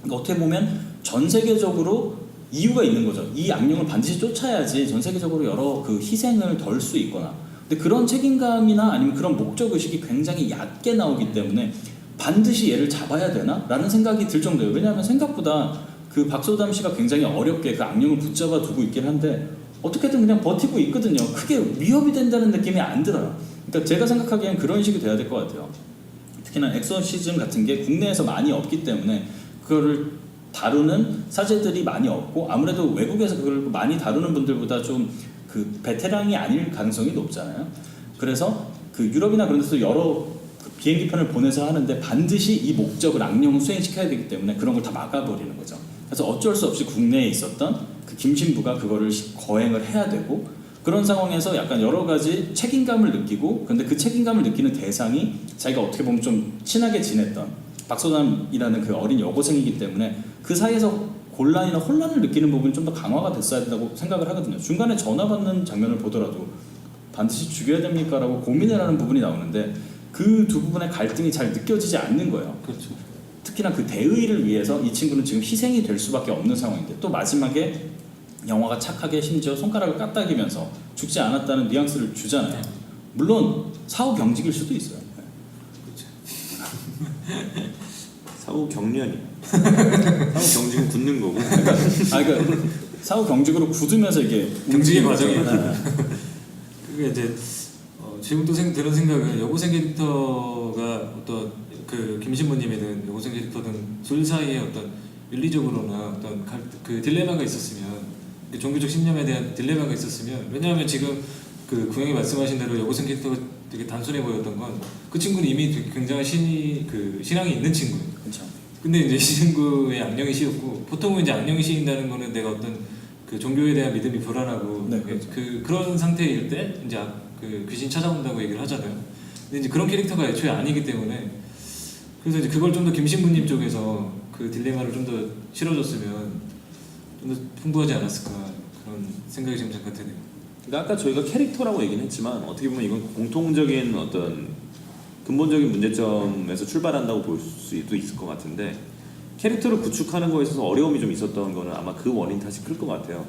그러니까 어떻게 보면 전 세계적으로 이유가 있는 거죠. 이 악령을 반드시 쫓아야지 전 세계적으로 여러 그 희생을 덜 수 있거나. 근데 그런 책임감이나 아니면 그런 목적 의식이 굉장히 얕게 나오기 때문에 반드시 얘를 잡아야 되나? 라는 생각이 들 정도예요. 왜냐하면 생각보다 그 박소담 씨가 굉장히 어렵게 그 악령을 붙잡아 두고 있긴 한데 어떻게든 그냥 버티고 있거든요. 크게 위협이 된다는 느낌이 안 들어요. 그러니까 제가 생각하기엔 그런 식이 돼야 될 것 같아요. 특히나 엑소시즘 같은 게 국내에서 많이 없기 때문에 그거를 다루는 사제들이 많이 없고 아무래도 외국에서 그걸 많이 다루는 분들보다 좀 그 베테랑이 아닐 가능성이 높잖아요. 그래서 그 유럽이나 그런 데서 여러 그 비행기편을 보내서 하는데 반드시 이 목적을 악령을 수행시켜야 되기 때문에 그런 걸 다 막아버리는 거죠. 그래서 어쩔 수 없이 국내에 있었던 그 김신부가 그거를 거행을 해야 되고 그런 상황에서 약간 여러 가지 책임감을 느끼고 근데 그 책임감을 느끼는 대상이 자기가 어떻게 보면 좀 친하게 지냈던 박소담이라는 그 어린 여고생이기 때문에 그 사이에서 곤란이나 혼란을 느끼는 부분이 좀 더 강화가 됐어야 된다고 생각을 하거든요. 중간에 전화 받는 장면을 보더라도 반드시 죽여야 됩니까? 라고 고민을 하는 부분이 나오는데 그 두 부분의 갈등이 잘 느껴지지 않는 거예요. 그렇죠. 특히나 그 대의를 위해서 이 친구는 지금 희생이 될 수밖에 없는 상황인데 또 마지막에 영화가 착하게 심지어 손가락을 까딱이면서 죽지 않았다는 뉘앙스를 주잖아요. 물론 사후 경직일 수도 있어요. 사후 경련이. 사후 경직은 굳는 거고. 그러니까 사후 경직으로 굳으면서 이게 경직의 움직이는 과정이. 거죠. 그게 이제 지금 또 드는 생각은 여고생 캐릭터가 어떤 그 김신부님이든 여고생 캐릭터든 둘 사이에 어떤 윤리적으로나 어떤 그 딜레마가 있었으면 그 종교적 신념에 대한 딜레마가 있었으면 왜냐하면 지금 그 구형이 말씀하신 대로 여고생 캐릭터가 되게 단순해 보였던 건 그 친구는 이미 되게 굉장한 신앙이 있는 친구예요. 그렇죠. 근데 이제 이 친구의 악령이 씌었고 보통은 이제 악령이 씌인다는 거는 내가 어떤 그 종교에 대한 믿음이 불안하고 네, 그렇죠. 그런 상태일 때 이제 그 귀신 찾아온다고 얘기를 하잖아요. 근데 이제 그런 캐릭터가 애초에 아니기 때문에 그래서 이제 그걸 좀 더 김신부님 쪽에서 그 딜레마를 좀 더 실어줬으면 좀 더 풍부하지 않았을까 그런 생각이 지금 잠깐 드네요. 그러니까 아까 저희가 캐릭터라고 얘기는 했지만 어떻게 보면 이건 공통적인 어떤 근본적인 문제점에서 출발한다고 볼 수도 있을 것 같은데 캐릭터를 구축하는 거에 있어서 어려움이 좀 있었던 거는 아마 그 원인 탓이 클 것 같아요.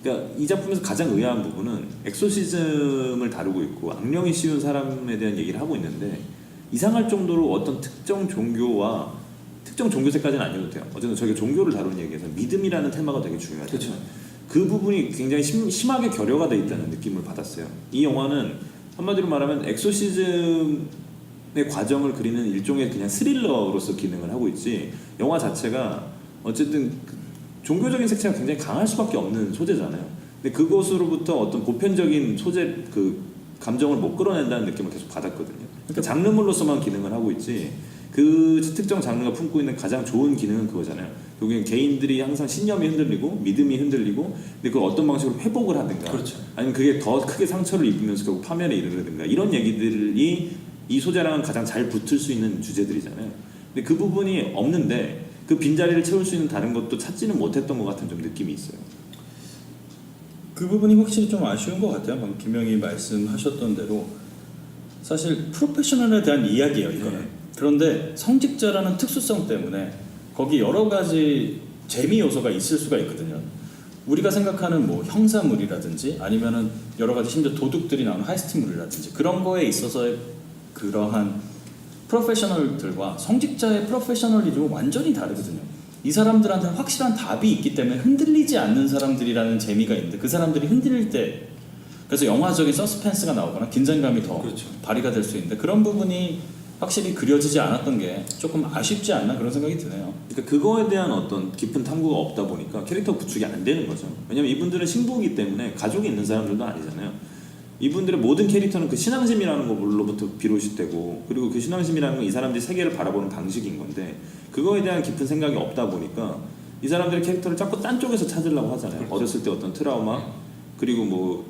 그러니까 이 작품에서 가장 의아한 부분은 엑소시즘을 다루고 있고 악령이 씌운 사람에 대한 얘기를 하고 있는데 이상할 정도로 어떤 특정 종교와 특정 종교색까지는 아니어도 돼요. 어쨌든 저희가 종교를 다루는 얘기에서 믿음이라는 테마가 되게 중요하죠. 그렇죠. 그 부분이 굉장히 심하게 결여가 돼 있다는 느낌을 받았어요. 이 영화는 한마디로 말하면 엑소시즘의 과정을 그리는 일종의 그냥 스릴러로서 기능을 하고 있지 영화 자체가 어쨌든 그 종교적인 색채가 굉장히 강할 수밖에 없는 소재잖아요. 근데 그것으로부터 어떤 보편적인 소재 그 감정을 못 끌어낸다는 느낌을 계속 받았거든요. 그러니까 장르물로서만 기능을 하고 있지 그 특정 장르가 품고 있는 가장 좋은 기능은 그거잖아요. 결국엔 개인들이 항상 신념이 흔들리고 믿음이 흔들리고 근데 그걸 어떤 방식으로 회복을 하든가 그렇죠. 아니면 그게 더 크게 상처를 입으면서 결국 파멸에 이르르든가 이런 얘기들이 이 소재랑은 가장 잘 붙을 수 있는 주제들이잖아요. 근데 그 부분이 없는데 그 빈자리를 채울 수 있는 다른 것도 찾지는 못했던 것 같은 좀 느낌이 있어요. 그 부분이 확실히 좀 아쉬운 것 같아요. 방금 김영희 말씀하셨던 대로 사실 프로페셔널에 대한 이야기예요 이거는. 네. 그런데 성직자라는 특수성 때문에 거기 여러 가지 재미 요소가 있을 수가 있거든요. 우리가 생각하는 뭐 형사물이라든지 아니면은 여러 가지 심지어 도둑들이 나오는 하이스트물이라든지 그런 거에 있어서의 그러한 프로페셔널들과 성직자의 프로페셔널리즘은 완전히 다르거든요. 이 사람들한테는 확실한 답이 있기 때문에 흔들리지 않는 사람들이라는 재미가 있는데 그 사람들이 흔들릴 때 그래서 영화적인 서스펜스가 나오거나 긴장감이 더 그렇죠. 발휘가 될 수 있는데 그런 부분이 확실히 그려지지 않았던 게 조금 아쉽지 않나 그런 생각이 드네요. 그러니까 그거에 대한 어떤 깊은 탐구가 없다 보니까 캐릭터 구축이 안 되는 거죠. 왜냐면 이분들은 신부이기 때문에 가족이 있는 사람들도 아니잖아요. 이분들의 모든 캐릭터는 그 신앙심이라는 걸로부터 비롯이 되고, 그리고 그 신앙심이라는 건 이 사람들이 세계를 바라보는 방식인 건데, 그거에 대한 깊은 생각이 없다 보니까 이 사람들의 캐릭터를 자꾸 딴 쪽에서 찾으려고 하잖아요. 그렇죠. 어렸을 때 어떤 트라우마, 그리고 뭐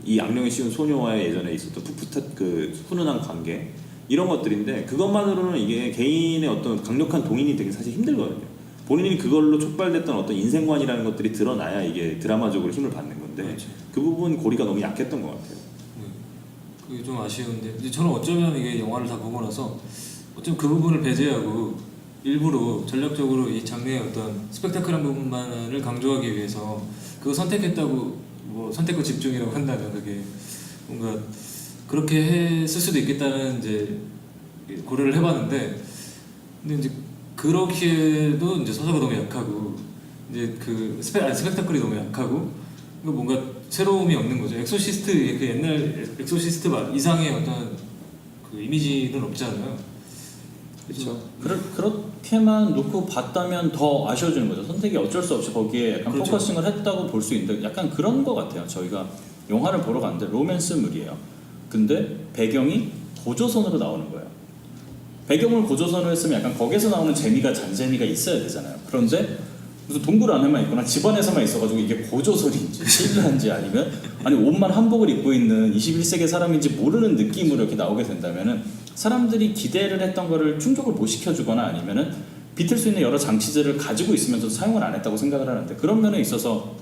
이 악령에 씌운 소녀와의 예전에 있었던 풋풋한 그 훈훈한 관계, 이런 것들인데, 그것만으로는 이게 개인의 어떤 강력한 동인이 되기 사실 힘들거든요. 본인이 그걸로 촉발됐던 어떤 인생관이라는 것들이 드러나야 이게 드라마적으로 힘을 받는 건데, 그렇죠. 그 부분 고리가 너무 약했던 것 같아요. 그게 좀 아쉬운데, 근데 저는 어쩌면 이게 영화를 다 보고 나서 어쩌면 그 부분을 배제하고 일부러 전략적으로 이 장르의 어떤 스펙타클한 부분만을 강조하기 위해서 그거 선택했다고, 뭐 선택과 집중이라고 한다면 그게 뭔가 그렇게 했을 수도 있겠다는 이제 고려를 해봤는데, 근데 이제 그렇게도 이제 서사가 너무 약하고 이제 그 스펙타클이 너무 약하고, 그 뭔가 새로움이 없는 거죠. 엑소시스트 그 옛날 엑소시스트 이상의 어떤 그 이미지는 없잖아요. 그렇죠. 그렇게만 놓고 봤다면 더 아쉬워지는 거죠. 선택이 어쩔 수 없이 거기에 약간 그렇죠. 포커싱을 했다고 볼 수 있는데, 약간 그런 거 같아요. 저희가 영화를 보러 갔는데 로맨스물이에요. 근데 배경이 고조선으로 나오는 거예요. 배경을 고조선으로 했으면 약간 거기서 나오는 재미가 잔재미가 있어야 되잖아요. 그런데 무슨 동굴 안에만 있거나 집안에서만 있어가지고 이게 고조선인지 신라인지 아니면 아니 옷만 한복을 입고 있는 21세기 사람인지 모르는 느낌으로 이렇게 나오게 된다면은 사람들이 기대를 했던 거를 충족을 못 시켜주거나 아니면은 비틀 수 있는 여러 장치들을 가지고 있으면서 사용을 안 했다고 생각을 하는데, 그런 면에 있어서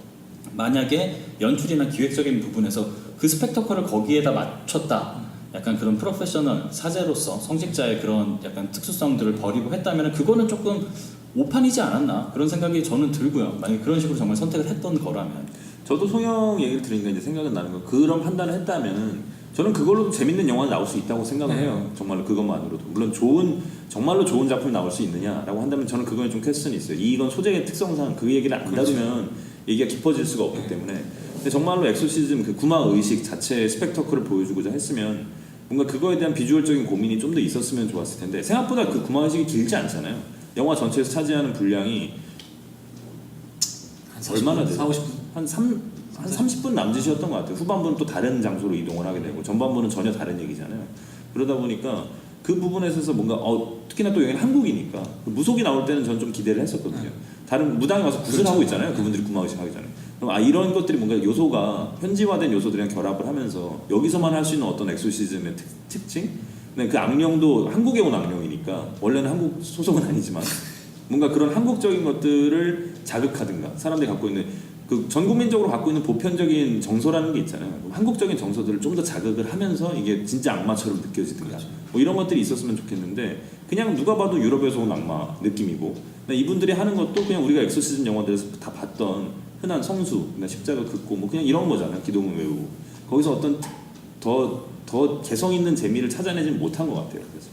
만약에 연출이나 기획적인 부분에서 그 스펙터클을 거기에다 맞췄다, 약간 그런 프로페셔널 사제로서 성직자의 그런 약간 특수성들을 버리고 했다면 그거는 조금 오판이지 않았나 그런 생각이 저는 들고요. 만약에 그런 식으로 정말 선택을 했던 거라면. 저도 송영 얘기를 들으니까 이제 생각은 나는 거, 그런 판단을 했다면은 저는 그걸로도 재밌는 영화가 나올 수 있다고 생각을 해요. 정말로 그것만으로도. 물론 정말로 좋은 작품이 나올 수 있느냐라고 한다면 저는 그거에 좀 퀘스천이 있어요. 이건 소재의 특성상 그 얘기를 안 다루면 얘기가 깊어질 수가 없기 때문에. 근데 정말로 엑소시즘 그 구마 의식 자체의 스펙터클을 보여주고자 했으면 뭔가 그거에 대한 비주얼적인 고민이 좀 더 있었으면 좋았을 텐데, 생각보다 그 구마 의식이 길지 않잖아요. 영화 전체에서 차지하는 분량이 얼마나 돼요? 40, 50분? 한 30분 남짓이었던 것 같아요. 후반부는 또 다른 장소로 이동을 하게 되고 전반부는 전혀 다른 얘기잖아요. 그러다 보니까 그 부분에 있어서 뭔가 특히나 또 여기는 한국이니까 무속이 나올 때는 전 좀 기대를 했었거든요. 다른 무당이 와서 굿을 하고 있잖아요. 그분들이 구마의식 하기 전에. 그럼 이런 것들이 뭔가 요소가 현지화된 요소들이랑 결합을 하면서 여기서만 할 수 있는 어떤 엑소시즘의 특징? 근데 그 악령도 한국에 온 악령이니까 원래는 한국 소속은 아니지만 뭔가 그런 한국적인 것들을 자극하든가, 사람들이 갖고 있는 그 전 국민적으로 갖고 있는 보편적인 정서라는 게 있잖아요. 한국적인 정서들을 좀 더 자극을 하면서 이게 진짜 악마처럼 느껴지든가, 뭐 이런 것들이 있었으면 좋겠는데, 그냥 누가 봐도 유럽에서 온 악마 느낌이고, 이분들이 하는 것도 그냥 우리가 엑소시즘 영화들에서 다 봤던 흔한 성수, 십자가 긋고 뭐 그냥 이런 거잖아요. 기도문 외우고. 거기서 어떤 더 개성 있는 재미를 찾아내지 못한 것 같아요. 그래서.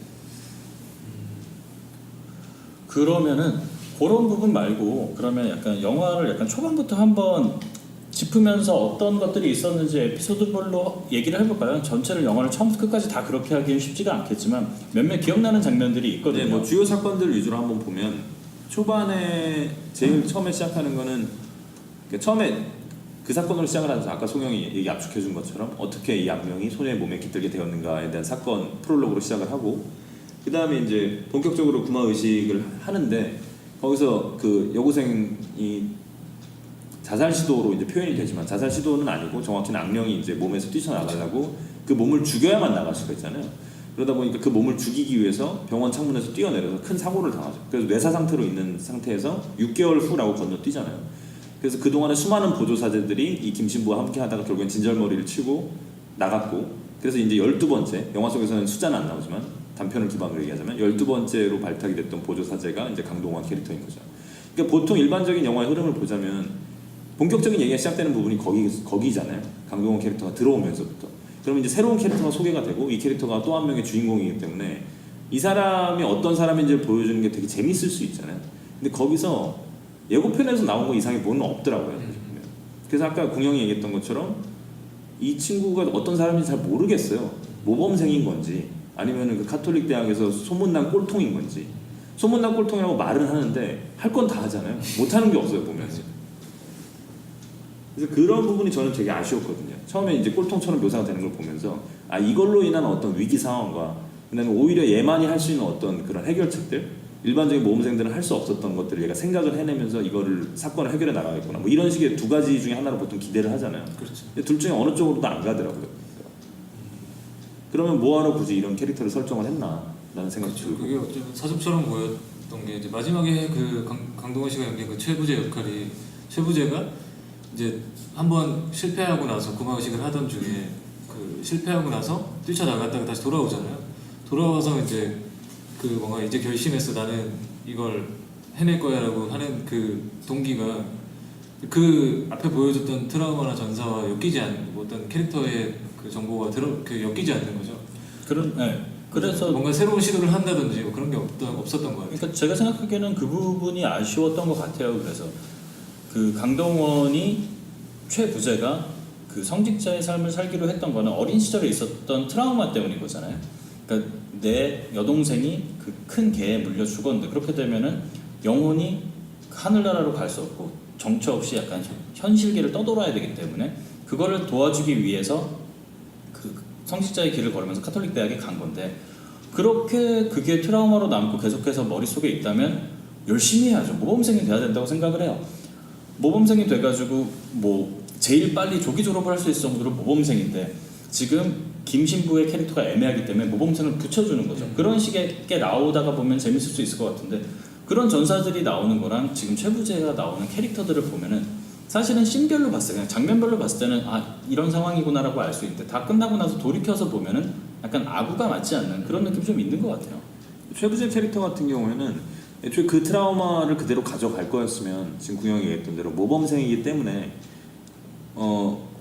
그러면은 그런 부분 말고, 그러면 약간 영화를 약간 초반부터 한번 짚으면서 어떤 것들이 있었는지 에피소드별로 얘기를 해볼까요? 전체를 영화를 처음부터 끝까지 다 그렇게 하기는 쉽지가 않겠지만 몇몇 기억나는 장면들이 있거든요. 네, 뭐 주요 사건들 위주로 한번 보면, 초반에 제일 처음에 시작하는 거는 처음에 그 사건으로 시작을 하면서 아까 송영이 얘기 압축해준 것처럼 어떻게 이 악령이 소녀의 몸에 깃들게 되었는가에 대한 사건 프롤로그로 시작을 하고, 그 다음에 이제 본격적으로 구마 의식을 하는데, 거기서 그 여고생이 자살 시도로 이제 표현이 되지만 자살 시도는 아니고 정확히는 악령이 이제 몸에서 뛰쳐나가려고 그 몸을 죽여야만 나갈 수가 있잖아요. 그러다 보니까 그 몸을 죽이기 위해서 병원 창문에서 뛰어내려서 큰 사고를 당하죠. 그래서 뇌사 상태로 있는 상태에서 6개월 후라고 건너뛰잖아요. 그래서 그동안에 수많은 보조사제들이 이 김신부와 함께 하다가 결국엔 진절머리를 치고 나갔고, 그래서 이제 12번째, 영화 속에서는 숫자는 안 나오지만 단편을 기반으로 얘기하자면 12번째로 발탁이 됐던 보조사제가 이제 강동원 캐릭터인 거죠. 그러니까 보통 일반적인 영화의 흐름을 보자면 본격적인 얘기가 시작되는 부분이 거기잖아요. 강동원 캐릭터가 들어오면서부터. 그러면 이제 새로운 캐릭터가 소개가 되고, 이 캐릭터가 또 한 명의 주인공이기 때문에 이 사람이 어떤 사람인지를 보여주는 게 되게 재밌을 수 있잖아요. 근데 거기서 예고편에서 나온 거 이상의 뭐는 없더라고요. 그래서 아까 공영이 얘기했던 것처럼 이 친구가 어떤 사람인지 잘 모르겠어요. 모범생인 건지 아니면은 그 카톨릭 대학에서 소문난 꼴통인 건지. 소문난 꼴통이라고 말은 하는데 할 건 다 하잖아요. 못 하는 게 없어요 보면. 그래서 그런 부분이 저는 되게 아쉬웠거든요. 처음에 이제 꼴통처럼 묘사가 되는 걸 보면서 아 이걸로 인한 어떤 위기 상황과 그다음에 오히려 얘만이 할 수 있는 어떤 그런 해결책들, 일반적인 모범생들은 할 수 없었던 것들을 얘가 생각을 해내면서 이거를 사건을 해결해 나가겠구나. 뭐 이런 식의 두 가지 중에 하나로 보통 기대를 하잖아요. 그렇죠. 근데 둘 중에 어느 쪽으로도 안 가더라고요. 그러면 뭐하러 굳이 이런 캐릭터를 설정을 했나? 라는 생각이 그렇죠. 들고. 그게 어쩌면 사족처럼 보였던 게 이제 마지막에 그 강동원 씨가 연기한 그 최부재 역할이 최부재가 이제 한번 실패하고 나서 구마의식을 하던 중에 그 실패하고 나서 뛰쳐나갔다가 다시 돌아오잖아요. 돌아와서 이제 그 뭔가 이제 결심했어 나는 이걸 해낼 거야라고 하는 그 동기가 그 앞에 보여줬던 트라우마나 전사와 엮이지 않는 어떤 캐릭터의 그 정보가 엮이지 않는 거죠. 네. 그래서 뭔가 새로운 시도를 한다든지 뭐 그런 게 없었던 거 같아요. 그러니까 제가 생각하기에는 그 부분이 아쉬웠던 것 같아요. 그래서 그 강동원이 최부재가 그 성직자의 삶을 살기로 했던 거는 어린 시절에 있었던 트라우마 때문인 거잖아요. 그러니까 내 여동생이 그 큰 개에 물려 죽었는데 그렇게 되면은 영혼이 하늘나라로 갈 수 없고 정처 없이 약간 현실계를 떠돌아야 되기 때문에 그거를 도와주기 위해서 그 성직자의 길을 걸으면서 카톨릭 대학에 간 건데 그렇게 그게 트라우마로 남고 계속해서 머릿속에 있다면 열심히 해야죠. 모범생이 돼야 된다고 생각을 해요. 모범생이 돼가지고 뭐 제일 빨리 조기 졸업을 할 수 있을 정도로 모범생인데 지금 김신부의 캐릭터가 애매하기 때문에 모범생을 붙여주는 거죠. 그런 식의 게 나오다가 보면 재밌을 수 있을 것 같은데 그런 전사들이 나오는 거랑 지금 최부재가 나오는 캐릭터들을 보면은 사실은 씬별로 봤을 때 그냥 장면별로 봤을 때는 아 이런 상황이구나라고 알 수 있는데 다 끝나고 나서 돌이켜서 보면은 약간 아구가 맞지 않는 그런 느낌이 좀 있는 것 같아요. 최부재 캐릭터 같은 경우에는 애초에 그 트라우마를 그대로 가져갈 거였으면 지금 구형이 얘기했던 대로 모범생이기 때문에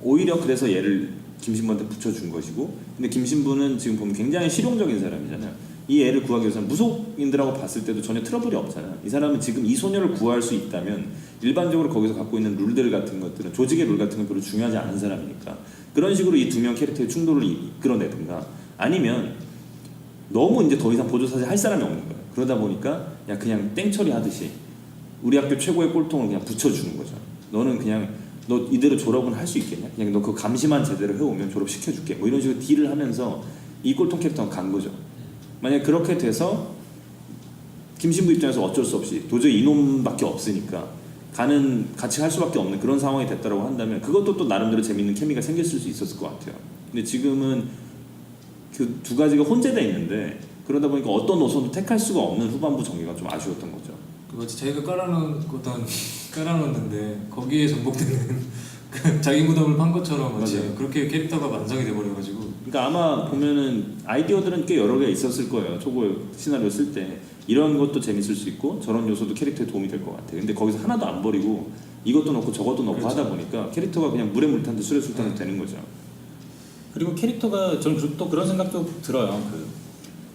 오히려 그래서 얘를 김신부한테 붙여준 것이고 근데 김신부는 지금 보면 굉장히 실용적인 사람이잖아요. 이 애를 구하기 위해서는 무속인들하고 봤을 때도 전혀 트러블이 없잖아요. 이 사람은 지금 이 소녀를 구할 수 있다면 일반적으로 거기서 갖고 있는 룰들 같은 것들은 조직의 룰 같은 건 별로 중요하지 않은 사람이니까 그런 식으로 이 두 명 캐릭터의 충돌을 이끌어내든가 아니면 너무 이제 더 이상 보조사제 할 사람이 없는 거예요. 그러다 보니까 야 그냥 땡처리 하듯이 우리 학교 최고의 꼴통을 그냥 붙여주는 거죠. 너는 그냥 너 이대로 졸업은 할 수 있겠냐? 그냥 너 그 감시만 제대로 해오면 졸업시켜줄게. 뭐 이런 식으로 딜을 하면서 이 꼴통 캐릭터가 간 거죠. 만약 그렇게 돼서 김신부 입장에서 어쩔 수 없이 도저히 이놈밖에 없으니까 같이 할 수밖에 없는 그런 상황이 됐다고 한다면 그것도 또 나름대로 재밌는 케미가 생겼을 수 있었을 것 같아요. 근데 지금은 그 두 가지가 혼재돼 있는데 그러다 보니까 어떤 노선도 택할 수가 없는 후반부 전개가 좀 아쉬웠던 거죠. 그 마치 자기가 깔아놓는데 거기에 전복되는 그 자기 무덤을 판 것처럼 마치 맞아요. 그렇게 캐릭터가 완성이 돼버려가지고 그러니까 아마 보면은 아이디어들은 꽤 여러 개 있었을 거예요. 초보 시나리오 쓸 때 이런 것도 재밌을 수 있고 저런 요소도 캐릭터에 도움이 될 것 같아요. 근데 거기서 하나도 안 버리고 이것도 넣고 저것도 넣고 그렇죠. 하다 보니까 캐릭터가 그냥 물에 물 탄 듯 술에 술 탄 듯 되는 거죠. 그리고 캐릭터가 저는 또 그런 생각도 들어요. 그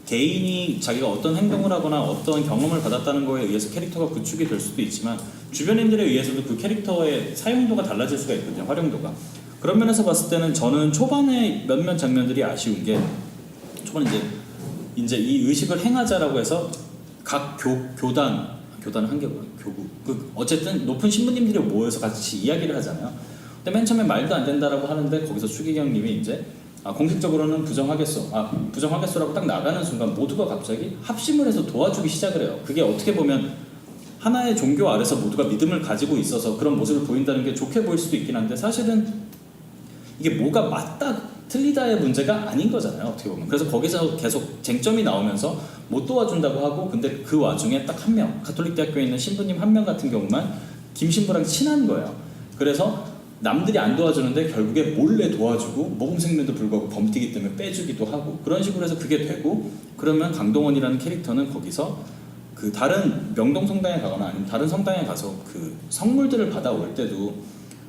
개인이 자기가 어떤 행동을 하거나 어떤 경험을 받았다는 거에 의해서 캐릭터가 구축이 될 수도 있지만 주변인들에 의해서도 그 캐릭터의 사용도가 달라질 수가 있거든요. 활용도가. 그런 면에서 봤을 때는 저는 초반에 몇몇 장면들이 아쉬운 게 초반에 이제 이 의식을 행하자라고 해서 각 교단은 한 개고 교구 어쨌든 높은 신부님들이 모여서 같이 이야기를 하잖아요. 근데 맨 처음에 말도 안 된다라고 하는데 거기서 추기경님이 이제 공식적으로는 부정하겠소라고 딱 나가는 순간 모두가 갑자기 합심을 해서 도와주기 시작을 해요. 그게 어떻게 보면 하나의 종교 아래서 모두가 믿음을 가지고 있어서 그런 모습을 보인다는 게 좋게 보일 수도 있긴 한데 사실은 이게 뭐가 맞다 틀리다의 문제가 아닌 거잖아요. 어떻게 보면. 그래서 거기서 계속 쟁점이 나오면서 못 도와준다고 하고 근데 그 와중에 딱 한 명 가톨릭 대학교에 있는 신부님 한 명 같은 경우만 김신부랑 친한 거예요. 그래서 남들이 안 도와주는데 결국에 몰래 도와주고 모범생임에도 불구하고 범띠기 때문에 빼주기도 하고 그런 식으로 해서 그게 되고 그러면 강동원이라는 캐릭터는 거기서 그 다른 명동 성당에 가거나 아니면 다른 성당에 가서 그 성물들을 받아올 때도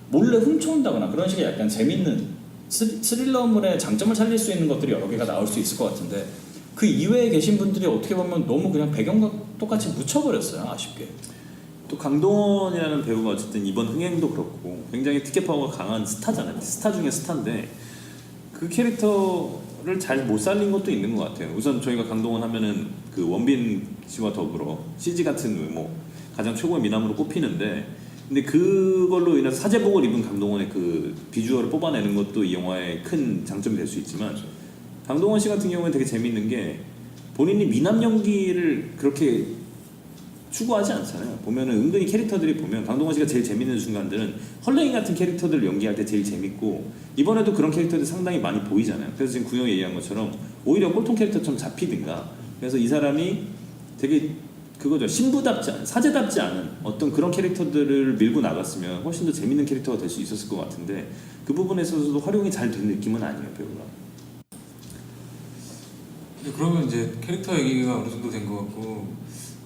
몰래 훔쳐온다거나 그런 식의 약간 재밌는 스릴러물의 장점을 살릴 수 있는 것들이 여러 개가 나올 수 있을 것 같은데 그 이외에 계신 분들이 어떻게 보면 너무 그냥 배경과 똑같이 묻혀버렸어요. 아쉽게. 또 강동원이라는 배우가 어쨌든 이번 흥행도 그렇고 굉장히 티켓 파워가 강한 스타잖아요. 스타 중에 스타인데 그 캐릭터 캐릭터를 잘 못 살린 것도 있는 것 같아요. 우선 저희가 강동원 하면은 그 원빈 씨와 더불어 CG 같은 외모 가장 최고의 미남으로 꼽히는데, 근데 그걸로 인해서 사제복을 입은 강동원의 그 비주얼을 뽑아내는 것도 이 영화의 큰 장점이 될 수 있지만, 강동원 씨 같은 경우는 되게 재밌는 게 본인이 미남 연기를 그렇게 추구하지 않잖아요. 보면은 은근히 캐릭터들이 보면 강동원 씨가 제일 재밌는 순간들은 헐레이 같은 캐릭터들을 연기할 때 제일 재밌고, 이번에도 그런 캐릭터들이 상당히 많이 보이잖아요. 그래서 지금 구형이 얘기한 것처럼 오히려 꼴통 캐릭터처럼 잡히든가, 그래서 이 사람이 되게 그거죠, 신부답지 않은, 사제답지 않은 어떤 그런 캐릭터들을 밀고 나갔으면 훨씬 더 재밌는 캐릭터가 될 수 있었을 것 같은데, 그 부분에 있어서도 활용이 잘 된 느낌은 아니에요, 배우가. 그러면 이제 캐릭터 얘기가 어느 정도 된 것 같고,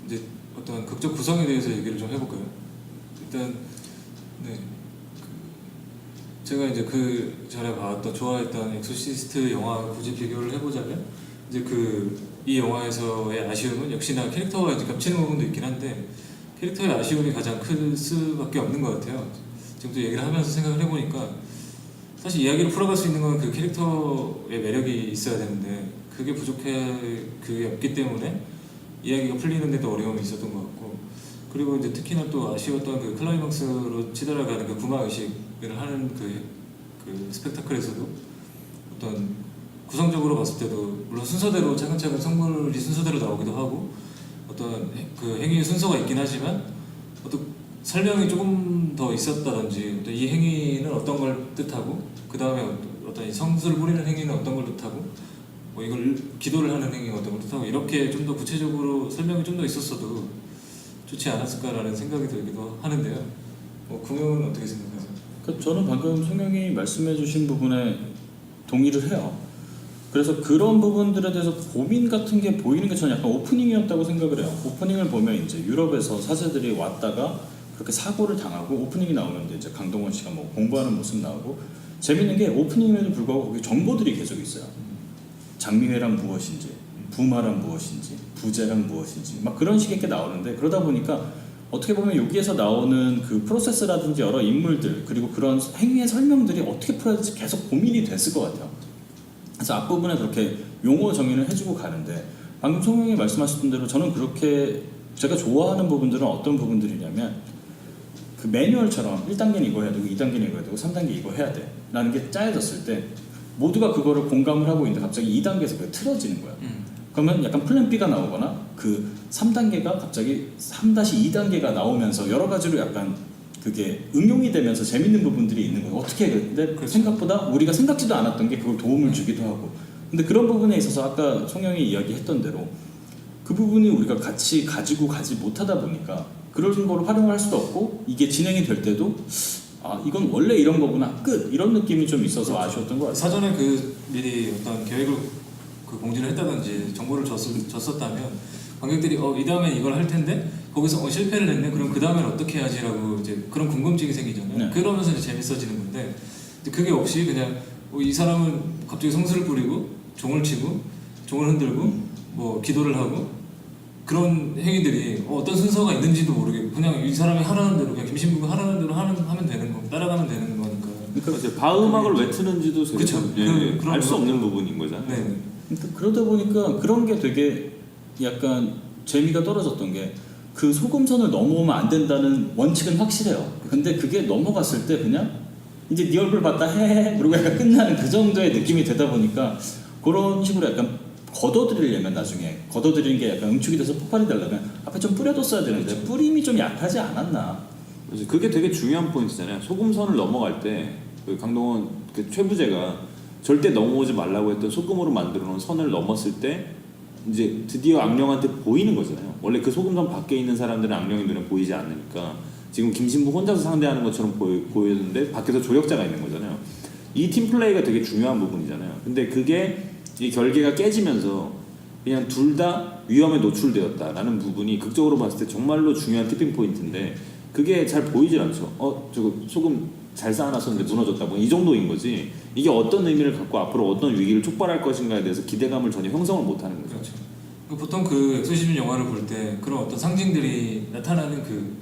이제 어떤 극적 구성에 대해서 얘기를 좀 해볼까요? 일단 네, 제가 이제 그 전에 봤던 좋아했던 엑소시스트 영화 굳이 비교를 해보자면, 이제 이 영화에서의 아쉬움은 역시나 캐릭터와 이제 겹치는 부분도 있긴 한데, 캐릭터의 아쉬움이 가장 클 수밖에 없는 것 같아요. 지금 또 얘기를 하면서 생각을 해보니까 사실 이야기를 풀어갈 수 있는 건 그 캐릭터의 매력이 있어야 되는데, 그게 없기 때문에 이야기가 풀리는데도 어려움이 있었던 것 같고, 그리고 이제 특히나 또 아쉬웠던 그 클라이막스로 치달아가는 그 구마 의식을 하는 그 스펙타클에서도 어떤 구성적으로 봤을 때도 물론 순서대로 차근차근 선물이 순서대로 나오기도 하고, 어떤 그 행위의 순서가 있긴 하지만 어떤 설명이 조금 더 있었다든지, 또 이 행위는 어떤 걸 뜻하고, 그 다음에 어떤 이 성수를 뿌리는 행위는 어떤 걸 뜻하고, 뭐 이걸 기도를 하는 행위가 어떤 걸 뜻하고, 이렇게 좀 더 구체적으로 설명이 좀 더 있었어도 좋지 않았을까라는 생각이 들기도 하는데요. 구명은 어떻게 생각하세요? 저는 방금 송영이 말씀해주신 부분에 동의를 해요. 그래서 그런 부분들에 대해서 고민 같은 게 보이는 게 저는 약간 오프닝이었다고 생각을 해요. 오프닝을 보면 이제 유럽에서 사제들이 왔다가 그렇게 사고를 당하고, 오프닝이 나오면 이제 강동원 씨가 뭐 공부하는 모습 나오고, 재밌는 게 오프닝임에도 불구하고 거기 정보들이 계속 있어요. 장미회란 무엇인지, 부마란 무엇인지, 부제란 무엇인지, 막 그런 식의 게 나오는데, 그러다 보니까 어떻게 보면 여기에서 나오는 그 프로세스라든지 여러 인물들, 그리고 그런 행위의 설명들이 어떻게 풀어야 될지 계속 고민이 됐을 것 같아요. 그래서 앞부분에 그렇게 용어 정의를 해주고 가는데, 방금 송영이 말씀하셨던 대로 저는 그렇게 제가 좋아하는 부분들은 어떤 부분들이냐면, 그 매뉴얼처럼 1단계는 이거 해야 되고 2단계는 이거 해야 되고 3단계 이거 해야 돼 라는 게 짜여졌을 때 모두가 그거를 공감을 하고 있는데 갑자기 2단계에서 그게 틀어지는 거야. 그러면 약간 플랜 B가 나오거나 그 3단계가 갑자기 3-2단계가 나오면서 여러 가지로 약간 그게 응용이 되면서 재밌는 부분들이 있는 거예요. 어떻게 해? 근데 그렇죠. 생각보다 우리가 생각지도 않았던 게 그걸 도움을 주기도 하고, 근데 그런 부분에 있어서 아까 송영이 이야기했던 대로 그 부분이 우리가 같이 가지고 가지 못하다 보니까 그런 걸 활용을 할 수도 없고, 이게 진행이 될 때도 아 이건 원래 이런 거구나 끝, 이런 느낌이 좀 있어서 그렇죠. 아쉬웠던 것 같아요. 사전에 미리 어떤 계획을 공지를 했다든지 정보를 줬었다면 관객들이 이 다음엔 이걸 할 텐데 거기서 실패를 했네, 그럼 그 다음엔 어떻게 해야지라고 이제 그런 궁금증이 생기잖아요. 네. 그러면서 이제 재밌어지는 건데, 이제 그게 없이 그냥 이 사람은 갑자기 성수를 뿌리고 종을 치고 종을 흔들고 뭐 기도를 하고, 그런 행위들이 어떤 순서가 있는지도 모르겠고 그냥 이 사람이 하라는 대로, 그냥 김신부가 하라는 대로 하면 되는 거, 따라가면 되는 거니까. 그러니까 이제 바음악을 왜 트는지도 그쵸. 알 수 없는 부분인 거잖아요. 네. 그러니까 그러다 보니까 그런 게 되게 약간 재미가 떨어졌던 게, 그 소금선을 넘어오면 안 된다는 원칙은 확실해요. 근데 그게 넘어갔을 때 그냥 이제 네 얼굴 봤다 헤헤 그러고 약간 끝나는 그 정도의 느낌이 되다 보니까, 그런 식으로 약간 걷어들이려면, 나중에 걷어들이는 게 약간 응축이 돼서 폭발이 되려면 앞에 좀 뿌려뒀어야 되는데 뿌림이 좀 약하지 않았나. 그래서 그게 되게 중요한 포인트잖아요. 소금선을 넘어갈 때 그 강동원 그 최부제가 절대 넘어오지 말라고 했던 소금으로 만들어 놓은 선을 넘었을 때 이제 드디어 악령한테 보이는 거잖아요. 원래 그 소금선 밖에 있는 사람들은 악령의 눈에 보이지 않으니까 지금 김신부 혼자서 상대하는 것처럼 보였는데 밖에서 조력자가 있는 거잖아요. 이 팀플레이가 되게 중요한 부분이잖아요. 근데 그게 이 결계가 깨지면서 그냥 둘 다 위험에 노출되었다라는 부분이 극적으로 봤을 때 정말로 중요한 티핑 포인트인데, 그게 잘 보이질 않죠. 저거 소금 잘 쌓아놨었는데 무너졌다, 뭐 이 정도인 거지. 이게 어떤 의미를 갖고 앞으로 어떤 위기를 촉발할 것인가에 대해서 기대감을 전혀 형성을 못하는 거죠. 그렇죠. 보통 그 엑소시즘 영화를 볼 때 그런 어떤 상징들이 나타나는 그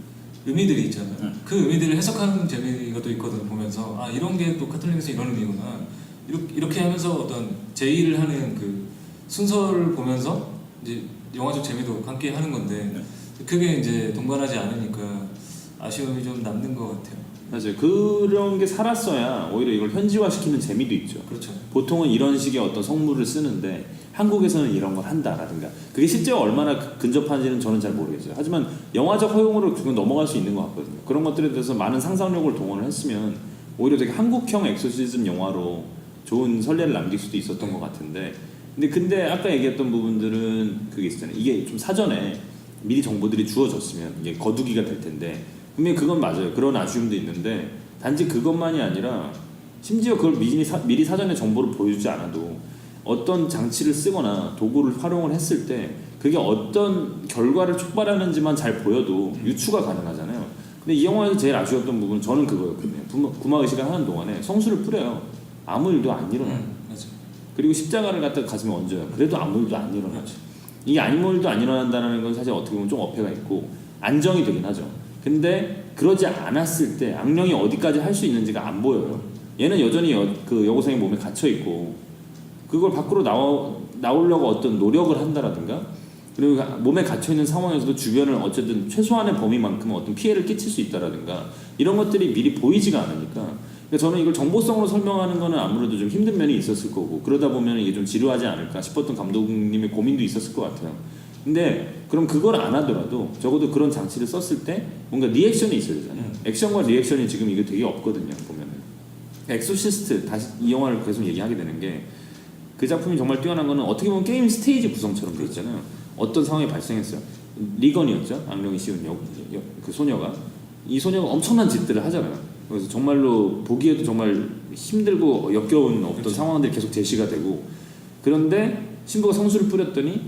의미들이 있잖아요. 그 의미들을 해석하는 재미가 또 있거든요. 보면서 이런 게 또 카톨릭에서 이런 의미구나, 이렇게 하면서 어떤 제의를 하는 그 순서를 보면서 이제 영화적 재미도 함께 하는 건데 그게 이제 동반하지 않으니까 아쉬움이 좀 남는 것 같아요. 맞아요. 그런 게 살았어야 오히려 이걸 현지화시키는 재미도 있죠. 그렇죠. 보통은 이런 식의 어떤 성물을 쓰는데 한국에서는 이런 걸 한다라든가 그게 실제 얼마나 근접한지는 저는 잘 모르겠어요. 하지만 영화적 허용으로 그건 넘어갈 수 있는 것 같거든요. 그런 것들에 대해서 많은 상상력을 동원을 했으면 오히려 되게 한국형 엑소시즘 영화로 좋은 선례를 남길 수도 있었던 것 같은데 근데 아까 얘기했던 부분들은 그게 있잖아요. 이게 좀 사전에 미리 정보들이 주어졌으면 이게 거두기가 될 텐데 분명히 그건 맞아요. 그런 아쉬움도 있는데 단지 그것만이 아니라 심지어 그걸 미리 사전에 정보를 보여주지 않아도 어떤 장치를 쓰거나 도구를 활용을 했을 때 그게 어떤 결과를 촉발하는지만 잘 보여도 유추가 가능하잖아요. 근데 이 영화에서 제일 아쉬웠던 부분은 저는 그거였거든요. 구마의식을 하는 동안에 성수를 뿌려요. 아무 일도 안 일어나요. 맞아. 그리고 십자가를 갖다 가슴에 얹어요. 그래도 아무 일도 안 일어나죠. 이게 아무 일도 안 일어난다는 건 사실 어떻게 보면 좀 어폐가 있고 안정이 되긴 하죠. 근데 그러지 않았을 때 악령이 어디까지 할 수 있는지가 안 보여요. 얘는 여전히 그 여고생의 몸에 갇혀 있고 그걸 밖으로 나오려고 어떤 노력을 한다라든가 그리고 몸에 갇혀 있는 상황에서도 주변을 어쨌든 최소한의 범위만큼은 어떤 피해를 끼칠 수 있다라든가 이런 것들이 미리 보이지가 않으니까 그러니까 저는 이걸 정보성으로 설명하는 거는 아무래도 좀 힘든 면이 있었을 거고 그러다 보면 이게 좀 지루하지 않을까 싶었던 감독님의 고민도 있었을 것 같아요. 근데 그럼 그걸 안 하더라도 적어도 그런 장치를 썼을 때 뭔가 리액션이 있어야 되잖아요. 액션과 리액션이 지금 이게 되게 없거든요. 보면은 엑소시스트 다시 이 영화를 계속 얘기하게 되는 게 그 작품이 정말 뛰어난 거는 어떻게 보면 게임 스테이지 구성처럼 돼 있잖아요. 어떤 상황이 발생했어요. 리건이었죠. 악령이 씌운 그 소녀가 이 소녀가 엄청난 짓들을 하잖아요. 그래서 정말로 보기에도 정말 힘들고 역겨운 어떤 그렇죠. 상황들이 계속 제시가 되고 그런데 신부가 성수를 뿌렸더니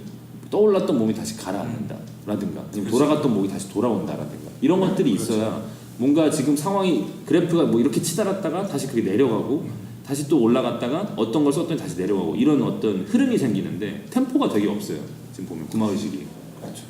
떠올랐던 몸이 다시 가라앉는다 라든가 아니면 돌아갔던 몸이 다시 돌아온다라든가 이런 것들이 있어야 뭔가 지금 상황이 그래프가 뭐 이렇게 치달았다가 다시 그게 내려가고 다시 또 올라갔다가 어떤 걸 썼더니 다시 내려가고 이런 어떤 흐름이 생기는데 템포가 되게 없어요. 지금 보면 구마의식이. 그렇죠.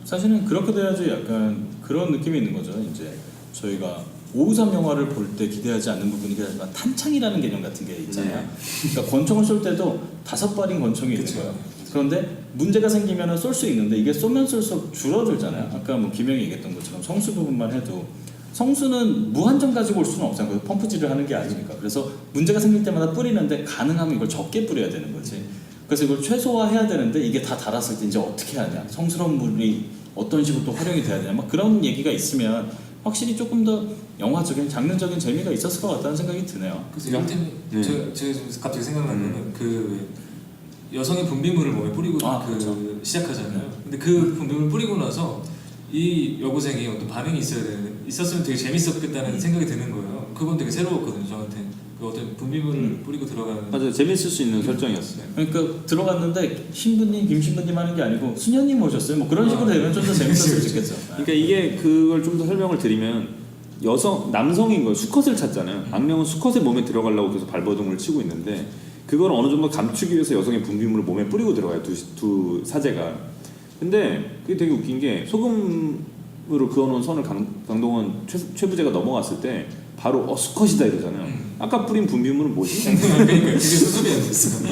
사실은 그렇게 돼야지 약간 그런 느낌이 있는 거죠. 이제 저희가 553 영화를 볼 때 기대하지 않는 부분이 약간 탄창이라는 개념 같은 게 있잖아요. 그러니까 권총을 쏠 때도 5발인 권총이 있는 거예요. 그런데 문제가 생기면 쏠 수 있는데 이게 쏘면 쏠수록 줄어들잖아요. 아까 뭐 김영이 얘기했던 것처럼 성수 부분만 해도 성수는 무한정 가지고 올 수는 없어요. 그래서 펌프질을 하는 게 아니니까. 그래서 문제가 생길 때마다 뿌리는데 가능하면 이걸 적게 뿌려야 되는 거지. 그래서 이걸 최소화해야 되는데 이게 다 달았을 때 이제 어떻게 하냐. 성스러운 물이 어떤 식으로 또 활용이 돼야 되냐. 막 그런 얘기가 있으면 확실히 조금 더 영화적인 장르적인 재미가 있었을 것 같다는 생각이 드네요. 그래서 이를테면 제가 지금 갑자기 생각나는 거는 그 여성의 분비물을 몸에 뿌리고 그렇죠. 시작하잖아요. 근데 그 분비물을 뿌리고 나서 이 여고생이 어떤 반응이 있었으면 되게 재밌었겠다는 생각이 드는 거예요. 그건 되게 새로웠거든요, 저한테. 그 어떤 분비물을 뿌리고 들어가는. 맞아요. 재밌을 수 있는 설정이었어요. 그러니까 들어갔는데 신부님, 김신부님 하는 게 아니고 수녀님 오셨어요. 뭐 그런 식으로 되면 좀 더 재밌었을 수 있겠죠. 그러니까 이게 그걸 좀 더 설명을 드리면 남성인 거예요. 수컷을 찾잖아요. 악령은 수컷의 몸에 들어가려고 계속 발버둥을 치고 있는데 그걸 어느 정도 감추기 위해서 여성의 분비물을 몸에 뿌리고 들어가요. 두 사제가. 근데 그게 되게 웃긴 게 소금으로 그어놓은 선을 강동원 최부재가 넘어갔을 때 바로 수컷이다 이러잖아요. 아까 뿌린 분비물은 뭐지? 그러니까 그게 수습이 안 됐어.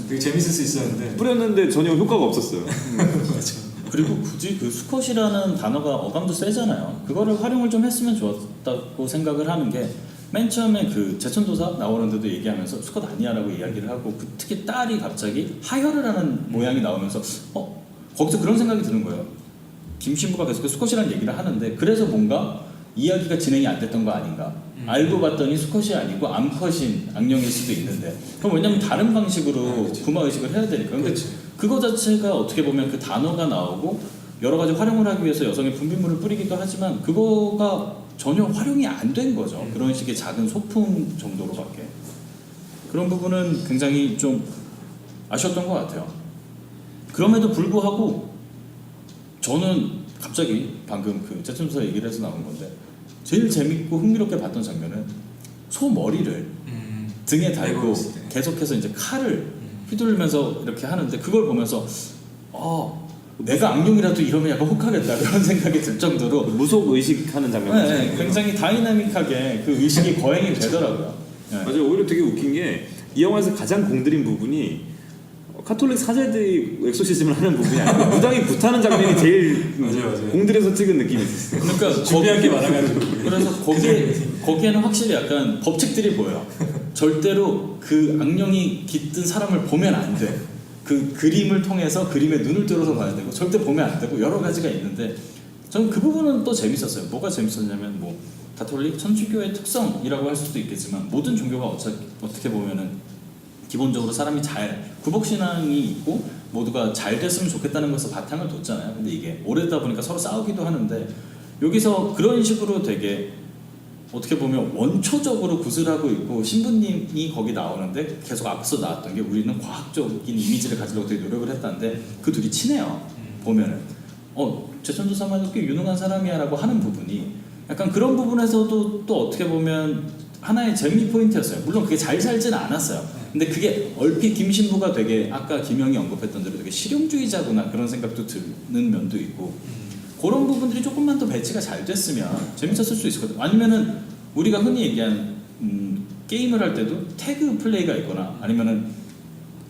되게 재밌을 수 있었는데 뿌렸는데 전혀 효과가 없었어요. 그리고 굳이 그 수컷이라는 단어가 어감도 세잖아요. 그거를 활용을 좀 했으면 좋았다고 생각을 하는 게 맨 처음에 그 제천도사 나오는데도 얘기하면서 수컷 아니야라고 이야기를 하고 특히 딸이 갑자기 하혈을 하는 모양이 나오면서 거기서 그런 생각이 드는 거예요. 김신부가 계속해서 수컷이라는 얘기를 하는데 그래서 뭔가 이야기가 진행이 안 됐던 거 아닌가. 알고 봤더니 수컷이 아니고 암컷인 악령일 수도 있는데 그럼 왜냐면 다른 방식으로 구마의식을 해야 되니까. 근데 그거 자체가 어떻게 보면 그 단어가 나오고 여러 가지 활용을 하기 위해서 여성의 분비물을 뿌리기도 하지만 그거가 전혀 활용이 안 된 거죠. 그런 식의 작은 소품 정도로밖에. 그런 부분은 굉장히 좀 아쉬웠던 것 같아요. 그럼에도 불구하고 저는 갑자기 방금 그 제천도사 얘기를 해서 나온 건데 제일 재밌고 흥미롭게 봤던 장면은 소 머리를 등에 달고 계속해서 이제 칼을 휘둘면서 이렇게 하는데 그걸 보면서 내가 악령이라도 이러면 약간 혹하겠다 그런 생각이 들 정도로 무속 의식하는 장면이 굉장히 다이나믹하게 그 의식이 거행이 되더라고요. 네. 맞아요. 오히려 되게 웃긴 게 이 영화에서 가장 공들인 부분이 카톨릭 사제들이 엑소시즘을 하는 부분이 아니고 무당이 굿하는 장면이 제일 맞아요. 공들여서 찍은 느낌이 있었어요. 그러니까 준비할 게 많아가지고. 그래서 거기에는 확실히 약간 법칙들이 보여. 절대로 그 악령이 깃든 사람을 보면 안 돼. 그 그림을 통해서 그림에 눈을 들어서 봐야 되고 절대 보면 안 되고 여러 가지가 있는데 저는 그 부분은 또 재밌었어요. 뭐가 재밌었냐면 뭐 가톨릭 천주교의 특성이라고 할 수도 있겠지만 모든 종교가 어떻게 보면은 기본적으로 사람이 잘 구복신앙이 있고 모두가 잘 됐으면 좋겠다는 것을 바탕을 뒀잖아요. 근데 이게 오래되다 보니까 서로 싸우기도 하는데 여기서 그런 식으로 되게 어떻게 보면 원초적으로 구슬하고 있고 신부님이 거기 나오는데 계속 앞서 나왔던 게 우리는 과학적인 이미지를 가지려고 되게 노력을 했다는데 그 둘이 친해요. 보면은 제천도사만 꽤 유능한 사람이야 라고 하는 부분이 약간 그런 부분에서도 또 어떻게 보면 하나의 재미 포인트였어요. 물론 그게 잘 살지는 않았어요. 근데 그게 얼핏 김신부가 되게 아까 김영이 언급했던 대로 되게 실용주의자구나 그런 생각도 드는 면도 있고 그런 부분들이 조금만 더 배치가 잘 됐으면 재밌었을 수 있었거든요. 아니면은 우리가 흔히 얘기하는 게임을 할 때도 태그 플레이가 있거나 아니면은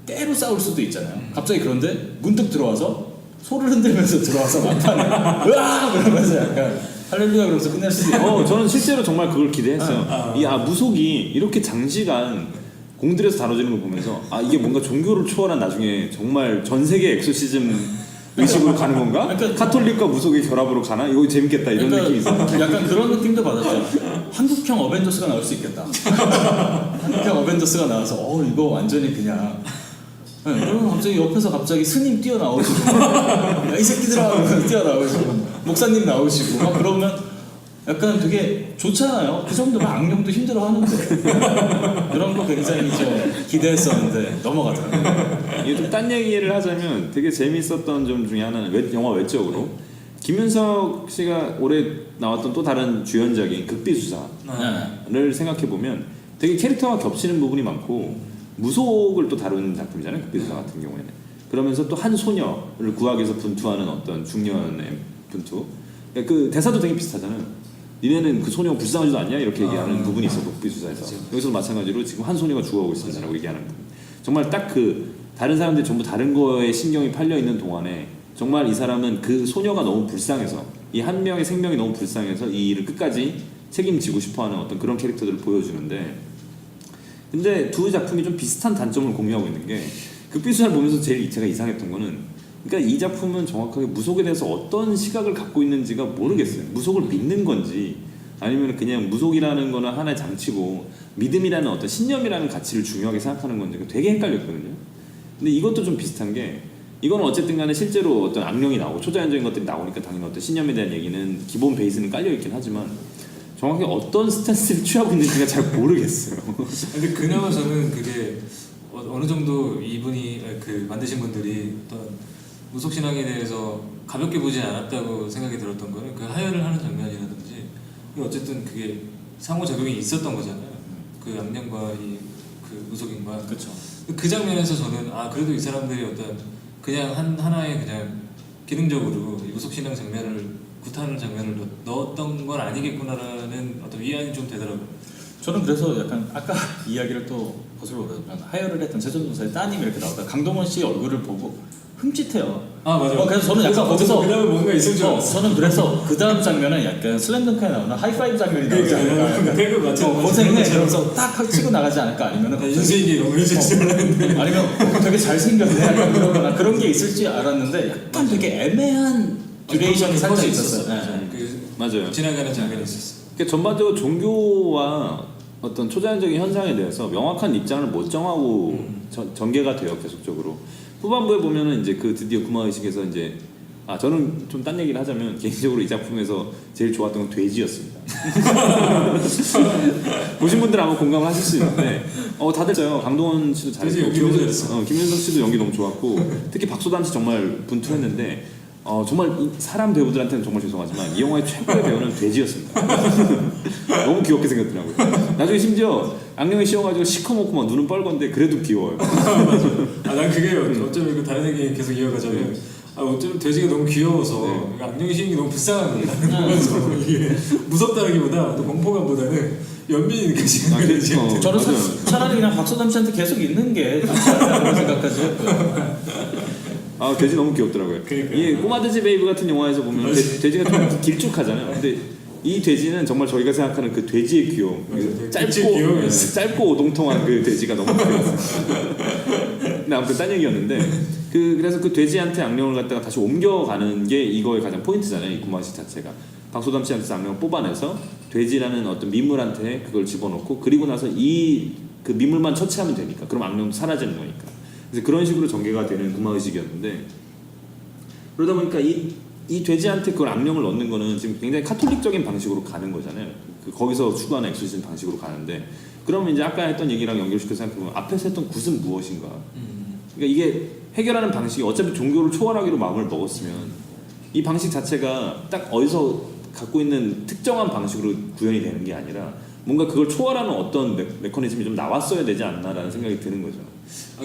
때로 싸울 수도 있잖아요. 갑자기 그런데 문득 들어와서 소를 흔들면서 들어와서 막판에 으아! 그러면서 약간 할렐루야 그러면서 끝낼 수도 있고 저는 실제로 정말 그걸 기대했어요. 이 무속이 이렇게 장시간 공들여서 다뤄지는 걸 보면서 이게 뭔가 종교를 초월한 나중에 정말 전 세계 엑소시즘 의식으로 가는 건가? 그러니까 카톨릭과 무속의 결합으로 가나? 이거 재밌겠다 이런 느낌이 있어요. 약간 그런 느낌도 받았죠. 한국형 어벤져스가 나올 수 있겠다. 한국형 어벤져스가 나와서 이거 완전히 그냥 그러면 갑자기 옆에서 갑자기 스님 뛰어나오시고 야, 이 새끼들아 뛰어나오시고 목사님 나오시고 막 그러면 약간 되게 좋잖아요. 그 정도면 악령도 힘들어하는데 그런 거 굉장히 좀 기대했었는데 넘어가더라고요. 이게 좀 딴 얘기를 하자면 되게 재밌었던 점 중에 하나는 영화 외적으로 김윤석 씨가 올해 나왔던 또 다른 주연작인 극비수사를 생각해 보면 되게 캐릭터와 겹치는 부분이 많고 무속을 또 다루는 작품이잖아요. 극비수사 같은 경우에는 그러면서 또 한 소녀를 구하기 위해서 분투하는 어떤 중년의 분투. 그 대사도 되게 비슷하잖아요. 니네는 그 소녀가 불쌍하지도 않냐 이렇게 얘기하는 부분이 있어 극비수사에서. 여기서도 마찬가지로 지금 한 소녀가 죽어가고 있습니다라고 얘기하는 부분. 정말 딱 그 다른 사람들이 전부 다른 거에 신경이 팔려 있는 동안에 정말 이 사람은 그 소녀가 너무 불쌍해서 이 한 명의 생명이 너무 불쌍해서 이 일을 끝까지 책임지고 싶어하는 어떤 그런 캐릭터들을 보여주는데 근데 두 작품이 좀 비슷한 단점을 공유하고 있는 게 극비수사를 보면서 제일 제가 이상했던 거는 그러니까 이 작품은 정확하게 무속에 대해서 어떤 시각을 갖고 있는지가 모르겠어요. 무속을 믿는 건지 아니면 그냥 무속이라는 거는 하나의 장치고 믿음이라는 어떤 신념이라는 가치를 중요하게 생각하는 건지 되게 헷갈렸거든요. 근데 이것도 좀 비슷한 게 이건 어쨌든 간에 실제로 어떤 악령이 나오고 초자연적인 것들이 나오니까 당연히 어떤 신념에 대한 얘기는 기본 베이스는 깔려있긴 하지만 정확히 어떤 스탠스를 취하고 있는지가 잘 모르겠어요. 근데 그나마 저는 그게 어느 정도 이분이 만드신 분들이 어떤 무속신앙에 대해서 가볍게 보지 않았다고 생각이 들었던 거는 그 하혈을 하는 장면이라든지 어쨌든 그게 상호작용이 있었던 거잖아요. 그 악령과 그 무속인과 그렇죠. 그 장면에서 저는 그래도 이 사람들이 어떤 그냥 하나의 그냥 기능적으로 이 무속신앙 장면을 구타하는 장면을 넣었던 건 아니겠구나라는 어떤 위안이 좀 되더라고요. 저는 그래서 약간 아까 이야기를 또 거슬러 보자면 하혈을 했던 제천도사의 따님이 이렇게 나오다 강동원 씨 얼굴을 보고 흠칫해요. 맞아요. 그래서 저는 약간 거기서 그다음에 뭔가 있을 줄 알았어. 저는 그래서 그 다음 장면은 약간 슬램덩크에 나오는 하이파이브 장면이 나오지 않을까. 약간 태그 맞죠? 고생해 이러면서 딱 치고 나가지 않을까 아니면은 인생이 너무 있을 줄 알았는데 아니면 되게 잘생겼네 약간 그러거나 그런 게 있을지 알았는데 약간 되게 애매한 듀레이션이 살짝 있었어요. 네. 맞아요. 지나가는 장면이 있었어. 그러니까 전반적으로 종교와 어떤 초자연적인 현상에 대해서 명확한 입장을 못 정하고 전개가 돼요 계속적으로. 후반부에 보면은 이제 그 드디어 구마의식에서 이제 저는 좀 딴 얘기를 하자면 개인적으로 이 작품에서 제일 좋았던 건 돼지였습니다. 보신 분들 아마 공감을 하실 수 있는데 다들 저요. 강동원 씨도 잘했고 김윤석 씨도 연기 너무 좋았고 특히 박소담 씨 정말 분투했는데 정말 사람 배우들한테는 정말 죄송하지만 이 영화의 최고의 배우는 돼지였습니다. 너무 귀엽게 생겼더라고요. 나중에 심지어 악령이 씌워가지고 시커멓고 막 눈은 빨간데 그래도 귀여워요. 난 그게 어쩌면 그 다른 얘기 계속 이어가자면 어쩌면 돼지가 너무 귀여워서 악령이 씌우는 게 너무 불쌍한 거예요. 나는 보면서 이게 무섭다기보다 공포감보다는 연민이니까 지금 저는 맞아요. 차라리 그냥 박소담 씨한테 계속 있는 게 좋지 않나 그런 생각까지 했고요. 아 돼지 너무 귀엽더라고요. 그러니까요. 이게 꼬마 돼지 베이브 같은 영화에서 보면 돼지가 좀 길쭉하잖아요. 근데 이 돼지는 정말 저희가 생각하는 그 돼지의 귀여움. 그 돼지의 귀여움이 있어요. 짧고 오동통한 그 돼지가 너무 귀여웠어요. 근데 아무튼 딴 얘기였는데 그래서 그 돼지한테 악령을 갖다가 다시 옮겨가는 게 이거의 가장 포인트잖아요. 이 구마시 자체가 박소담 씨한테서 악령을 뽑아내서 돼지라는 어떤 민물한테 그걸 집어넣고 그리고 나서 그 민물만 처치하면 되니까 그럼 악령도 사라지는 거니까. 그래서 그런 식으로 전개가 되는 구마의식이었는데 그러다 보니까 이 돼지한테 그걸 악령을 넣는 거는 지금 굉장히 카톨릭적인 방식으로 가는 거잖아요. 거기서 추구하는 엑소시즘 방식으로 가는데 그러면 이제 아까 했던 얘기랑 연결시켜서 생각해보면 앞에서 했던 굿은 무엇인가. 그러니까 이게 해결하는 방식이 어차피 종교를 초월하기로 마음을 먹었으면 이 방식 자체가 딱 어디서 갖고 있는 특정한 방식으로 구현이 되는 게 아니라 뭔가 그걸 초월하는 어떤 메커니즘이 좀 나왔어야 되지 않나라는 생각이 드는 거죠.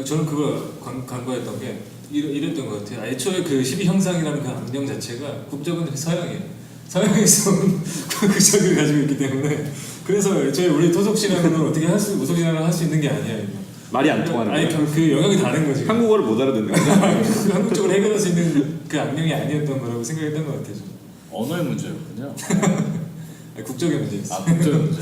저는 그걸 간과했던 게 이랬던 것 같아요. 애초에 그 12형상이라는 그 악령 자체가 국적은 서양이에요. 서양에서 온 국적을 가지고 있기 때문에 그래서 애초에 우리 토속신앙으로 어떻게 무속신앙을 할 수 있는 게 아니에요. 말이 안 통하는 아니 거예요. 그 영역이 다른 거지. 한국어를 못 알아듣는 거죠. 그 한국적으로 해결할 수 있는 그 악령이 아니었던 거라고 생각했던 것 같아요. 저는. 언어의 문제였군요. 아니, 국적의 문제였어요. 아, 국적의 문제.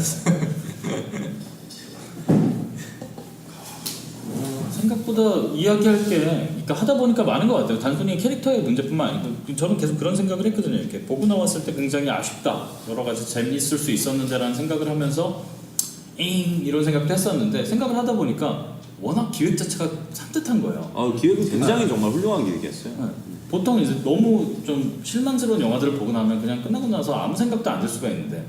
생각보다 이야기할 게 그러니까 하다 보니까 많은 것 같아요. 단순히 캐릭터의 문제뿐만 아니고 저는 계속 그런 생각을 했거든요. 이렇게 보고 나왔을 때 굉장히 아쉽다. 여러 가지 재미있을 수 있었는데라는 생각을 하면서 이런 생각도 했었는데 생각을 하다 보니까 워낙 기획 자체가 산뜻한 거예요. 기획은 굉장히 정말 훌륭한 기획이었어요. 네. 보통 이제 너무 좀 실망스러운 영화들을 보고 나면 그냥 끝나고 나서 아무 생각도 안 들 수가 있는데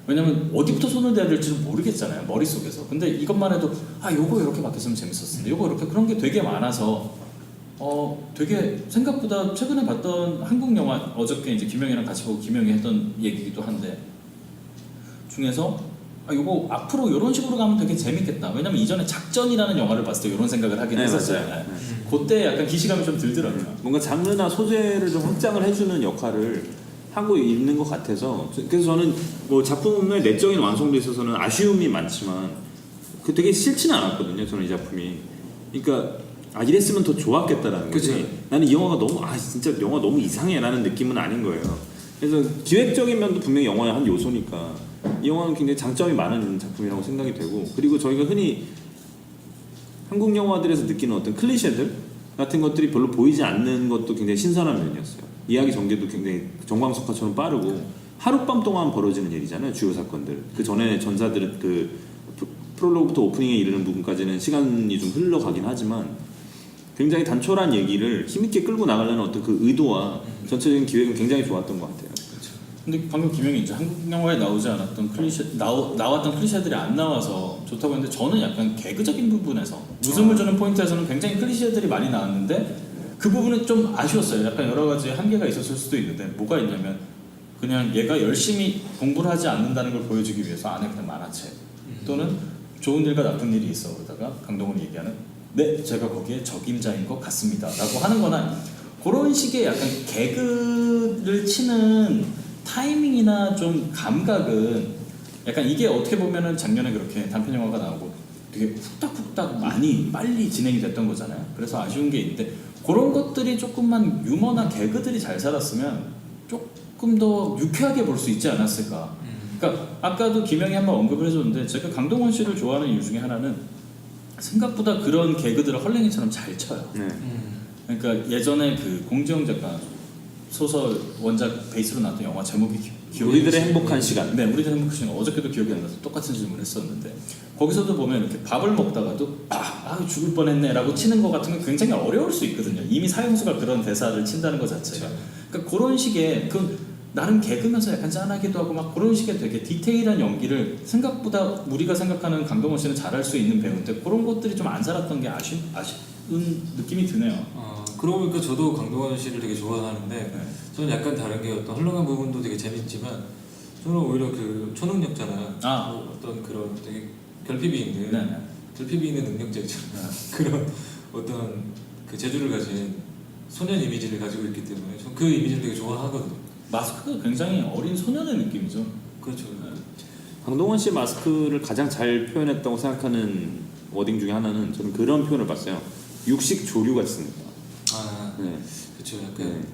왜냐면 어디부터 손을 대야 될지를 모르겠잖아요 머릿속에서. 근데 이것만 해도 요거 이렇게 바뀌었으면 재밌었을 텐데 요거 이렇게 그런 게 되게 많아서 되게 생각보다 최근에 봤던 한국 영화 어저께 이제 김영이랑 같이 보고 김영이 했던 얘기기도 한데 중에서 요거 앞으로 이런 식으로 가면 되게 재밌겠다. 왜냐면 이전에 작전이라는 영화를 봤을 때 이런 생각을 하긴 네, 했었어요. 맞아요. 그때 약간 기시감이 좀 들더라고요. 뭔가 장르나 소재를 좀 확장을 해주는 역할을 하고 있는 것 같아서 그래서 저는 뭐 작품의 내적인 완성도에 있어서는 아쉬움이 많지만 되게 싫지는 않았거든요. 저는 이 작품이 그러니까 이랬으면 더 좋았겠다라는 거지. 그치. 나는 이 영화가 너무 진짜 영화 너무 이상해라는 느낌은 아닌 거예요. 그래서 기획적인 면도 분명히 영화의 한 요소니까 이 영화는 굉장히 장점이 많은 작품이라고 생각이 되고 그리고 저희가 흔히 한국 영화들에서 느끼는 어떤 클리셰들 같은 것들이 별로 보이지 않는 것도 굉장히 신선한 면이었어요. 이야기 전개도 굉장히 정광석화처럼 빠르고 하룻밤 동안 벌어지는 일이잖아요. 주요 사건들. 그 전에 전사들은 그 프롤로그부터 오프닝에 이르는 부분까지는 시간이 좀 흘러가긴 하지만 굉장히 단촐한 얘기를 힘있게 끌고 나가려는 어떤 그 의도와 전체적인 기획은 굉장히 좋았던 것 같아요. 근데 방금 김영이 이제 한국 영화에 나오지 않았던 나왔던 클리셰들이 안 나와서 좋다고 했는데 저는 약간 개그적인 부분에서 웃음을 주는 포인트에서는 굉장히 클리셰들이 많이 나왔는데 그 부분은 좀 아쉬웠어요. 약간 여러 가지 한계가 있었을 수도 있는데 뭐가 있냐면 그냥 얘가 열심히 공부를 하지 않는다는 걸 보여주기 위해서 안에 그냥 만화책 또는 좋은 일과 나쁜 일이 있어 그러다가 강동원이 얘기하는 네 제가 거기에 적임자인 것 같습니다 라고 하는 거나 그런 식의 약간 개그를 치는 타이밍이나 좀 감각은 약간 이게 어떻게 보면은 작년에 그렇게 단편 영화가 나오고 되게 훅닥훅닥 많이 빨리 진행이 됐던 거잖아요. 그래서 아쉬운 게 있는데 그런 것들이 조금만 유머나 개그들이 잘 살았으면 조금 더 유쾌하게 볼 수 있지 않았을까. 그러니까 아까도 김영이 한번 언급을 해줬는데 제가 강동원 씨를 좋아하는 이유 중에 하나는 생각보다 그런 개그들을 헐랭이처럼 잘 쳐요. 네. 그러니까 예전에 그 공지영 작가 소설 원작 베이스로 나왔던 영화 제목이 기억이 우리들의 행복한 시간. 네, 우리들의 행복한 시간. 어저께도 기억이 안 나서 똑같은 질문을 했었는데 거기서도 보면 이렇게 밥을 먹다가도 죽을 뻔했네라고 치는 것 같은 게 굉장히 어려울 수 있거든요. 이미 사형수가 그런 대사를 친다는 것 자체가. 그러니까 그런 식의 나름 개그면서 약간 짠하기도 하고 막 그런 식의 되게 디테일한 연기를 생각보다 우리가 생각하는 강동원 씨는 잘할 수 있는 배우인데 그런 것들이 좀 안 살았던 게 아쉬운 느낌이 드네요. 그러고 보니까 저도 강동원 씨를 되게 좋아하는데 네. 저는 약간 다른 게 어떤 헐렁한 부분도 되게 재밌지만 저는 오히려 그 초능력자나 어떤 그런 되게 결핍이 있는 네네. 결핍이 있는 능력자 있잖아요. 그런 어떤 그 재주를 가진 소년 이미지를 가지고 있기 때문에 전 그 이미지를 되게 좋아하거든요. 마스크가 굉장히 어린 소년의 느낌이죠. 그렇죠. 강동원 씨의 마스크를 가장 잘 표현했다고 생각하는 워딩 중에 하나는 저는 그런 표현을 봤어요. 육식 조류 같습니다. 아, 네. 그렇죠. 네. 약간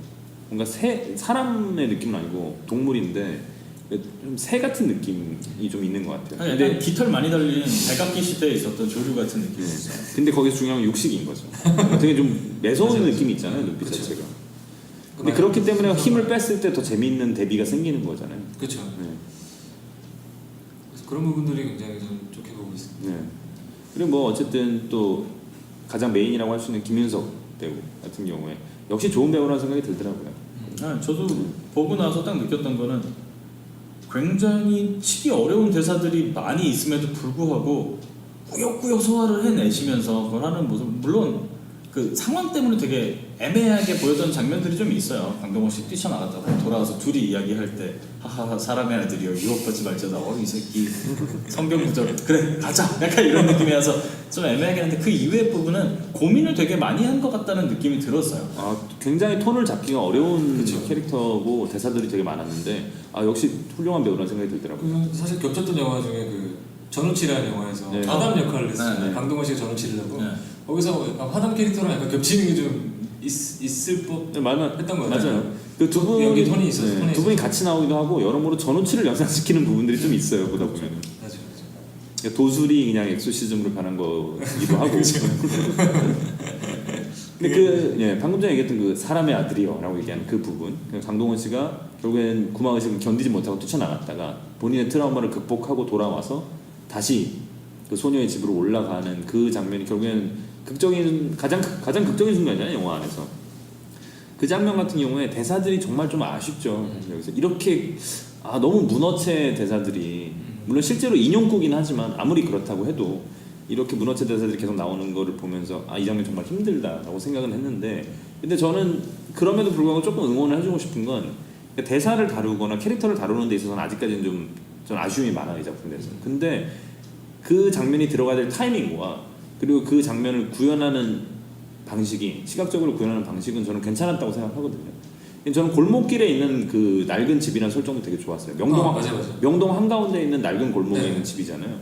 뭔가 사람의 느낌은 아니고 동물인데 좀 새 같은 느낌이 좀 있는 것 같아요. 아니, 약간 깃털 많이 달린 백악기 시대에 있었던 조류 같은 느낌이었어요. 근데 거기서 중요한 건 육식인 거죠. 되게 좀 매서운 느낌이 있잖아요, 눈빛 그쵸. 자체가. 근데 그렇기 때문에 힘을 뺐을 때 더 재미있는 대비가 생기는 거잖아요. 그렇죠. 네. 그래서 그런 부분들이 굉장히 좀 좋게 보고 있습니다. 네. 그리고 뭐 어쨌든 또 가장 메인이라고 할 수 있는 김윤석 배우 같은 경우에 역시 좋은 배우라는 생각이 들더라고요. 저도 보고 나서 딱 느꼈던 거는 굉장히 치기 어려운 대사들이 많이 있음에도 불구하고 꾸역꾸역 소화를 해내시면서 그걸 하는 모습, 물론 그 상황 때문에 되게 애매하게 보였던 장면들이 좀 있어요. 강동원 씨 뛰쳐나갔다가 돌아와서 둘이 이야기할 때 하하하 사람의 아들이여 유혹받지 말자다. 이 새끼 성경 구절 그래 가자 약간 이런 느낌이라서 좀 애매하긴 한데 그 이외의 부분은 고민을 되게 많이 한 것 같다는 느낌이 들었어요. 굉장히 톤을 잡기가 어려운 그쵸. 캐릭터고 대사들이 되게 많았는데 역시 훌륭한 배우라는 생각이 들더라고요. 사실 겹쳤던 영화 중에 그 전우치라는 영화에서 네. 화담 역할을 했어요. 네. 강동원 씨가 전우치를 하고 네. 거기서 약간 화담 캐릭터랑 약간 겹치는 게 좀 있을 법 네, 맞아요. 했던 것 같아요. 맞아요. 그 두 분 연기 톤이 있어서 톤이 두 분이 있어서. 같이 나오기도 하고 여러모로 전우치를 연상시키는 부분들이 좀 있어요. 보다 보면 맞아요. 도술이 그냥 엑소시즘으로 변한 거기도 하고. 근데 방금 전에 얘기했던 그 사람의 아들이요라고 얘기하는 그 부분, 강동원 씨가 결국엔 구마 의식을 견디지 못하고 뛰쳐나갔다가 본인의 트라우마를 극복하고 돌아와서 다시 그 소녀의 집으로 올라가는 그 장면이 결국엔 극적인 가장 극적인 순간이잖아요, 영화 안에서. 그 장면 같은 경우에 대사들이 정말 좀 아쉽죠. 여기서 이렇게 너무 문어체 대사들이 물론 실제로 인용구긴 하지만 아무리 그렇다고 해도 이렇게 문어체 대사들이 계속 나오는 거를 보면서 이 장면 정말 힘들다라고 생각은 했는데, 근데 저는 그럼에도 불구하고 조금 응원을 해주고 싶은 건 대사를 다루거나 캐릭터를 다루는 데 있어서는 아직까지는 좀 저는 아쉬움이 많아요, 이 작품에서. 근데 그 장면이 들어가야 될 타이밍과 그리고 그 장면을 구현하는 방식이, 시각적으로 구현하는 방식은 저는 괜찮았다고 생각하거든요. 저는 골목길에 있는 그 낡은 집이라는 설정도 되게 좋았어요. 맞아요. 명동 한가운데 있는 낡은 골목에 네. 있는 집이잖아요.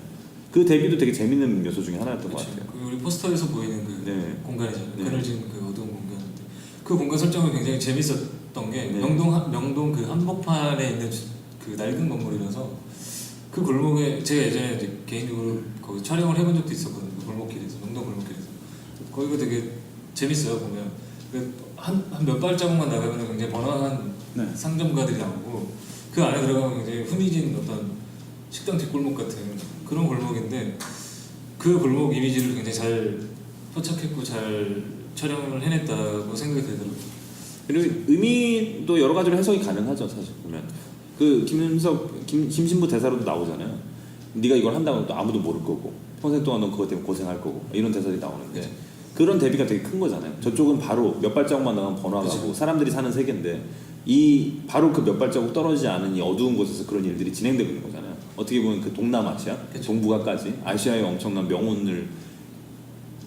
그 대비도 되게 재밌는 요소 중에 하나였던 것 그렇죠. 같아요. 그 우리 포스터에서 보이는 그 네. 공간이잖아요. 네. 그늘진 그 어두운 공간인데 그 공간 설정이 굉장히 재밌었던 게 네. 명동 그 한복판에 있는 그 낡은 건물이라서 그 골목에 제가 예전에 이제 개인적으로 거기 촬영을 해본 적도 있었거든요. 그 골목길에서 명동 골목길에서 거기가 되게 재밌어요. 보면 한 몇 발자국만 나가면 굉장히 번화한 네. 상점가들이 나오고 그 안에 들어가면 굉장히 흔히진 어떤 식당 뒷골목 같은 그런 골목인데 그 골목 이미지를 굉장히 잘 포착했고 잘 촬영을 해냈다고 생각이 들더라고요. 그리고 의미도 여러 가지로 해석이 가능하죠, 사실 보면. 그 김신부 대사로도 나오잖아요. 네가 이걸 한다고 해도 아무도 모를 거고 평생 동안 넌 그것 때문에 고생할 거고 이런 대사들이 나오는데 그런 대비가 되게 큰 거잖아요. 저쪽은 바로 몇 발자국만 나가면 번화가고 사람들이 사는 세계인데 이 바로 그 몇 발자국 떨어지지 않은 이 어두운 곳에서 그런 일들이 진행되고 있는 거잖아요. 어떻게 보면 그 동남아시아, 동북아까지 아시아의 엄청난 명운을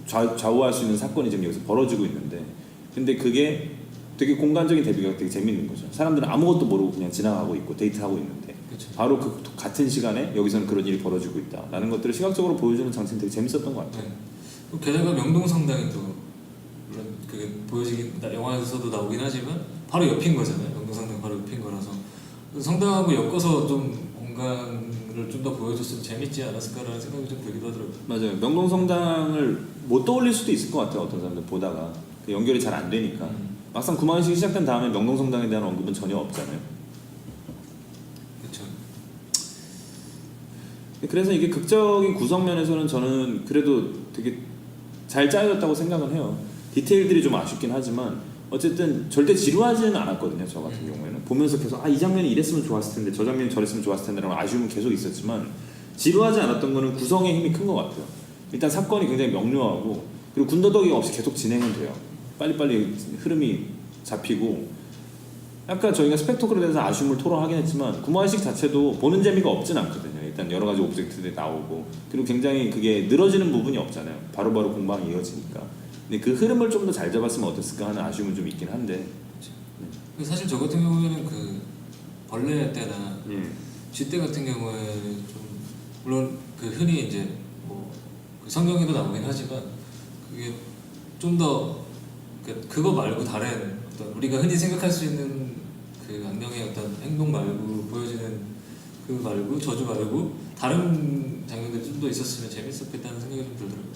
좌우할 수 있는 사건이 지금 여기서 벌어지고 있는데, 근데 그게 되게 공간적인 대비가 되게 재밌는 거죠. 사람들은 아무것도 모르고 그냥 지나가고 있고 데이트하고 있는데 그쵸. 바로 그 같은 시간에 여기서는 그런 일이 벌어지고 있다라는 것들을 시각적으로 보여주는 장치는 되게 재밌었던 것 같아요. 네. 게다가 명동 성당이 또 물론 그게 보여지긴 영화에서도 나오긴 하지만 바로 옆인 거잖아요. 명동 성당 바로 옆인 거라서 성당하고 엮어서 좀 공간을 좀 더 보여줬으면 재밌지 않았을까라는 생각이 좀 들기도 하더라고요. 맞아요. 명동성당을 못 떠올릴 수도 있을 것 같아요. 어떤 사람들 보다가 그 연결이 잘 안 되니까 막상 구마의식이 시작된 다음에 명동성당에 대한 언급은 전혀 없잖아요. 그렇죠. 그래서 이게 극적인 구성면에서는 저는 그래도 되게 잘 짜여졌다고 생각을 해요. 디테일들이 좀 아쉽긴 하지만 어쨌든 절대 지루하지는 않았거든요. 저 같은 경우에는 보면서 계속 이 장면이 이랬으면 좋았을 텐데 저 장면이 저랬으면 좋았을 텐데 라는 아쉬움은 계속 있었지만 지루하지 않았던 거는 구성의 힘이 큰 것 같아요. 일단 사건이 굉장히 명료하고 그리고 군더더기 없이 계속 진행은 돼요. 빨리빨리 흐름이 잡히고 약간 저희가 스펙터클에 대해서 아쉬움을 토로하긴 했지만 구마의식 자체도 보는 재미가 없진 않거든요. 일단 여러 가지 오브젝트들이 나오고 그리고 굉장히 그게 늘어지는 부분이 없잖아요. 바로바로 공방이 이어지니까. 근데 그 흐름을 좀 더 잘 잡았으면 어땠을까 하는 아쉬움은 좀 있긴 한데. 사실 저 같은 경우에는 그 벌레 때나 예. 쥐때 같은 경우에 좀 물론 그 흔히 이제 뭐그 성경에도 나오긴 하지만 그게 좀 더 그거 말고 다른 어떤 우리가 흔히 생각할 수 있는 그 악령의 어떤 행동 말고 보여지는 그 말고 저주 말고 다른 장면들이 좀 더 있었으면 재밌었겠다는 생각이 좀 들더라고요.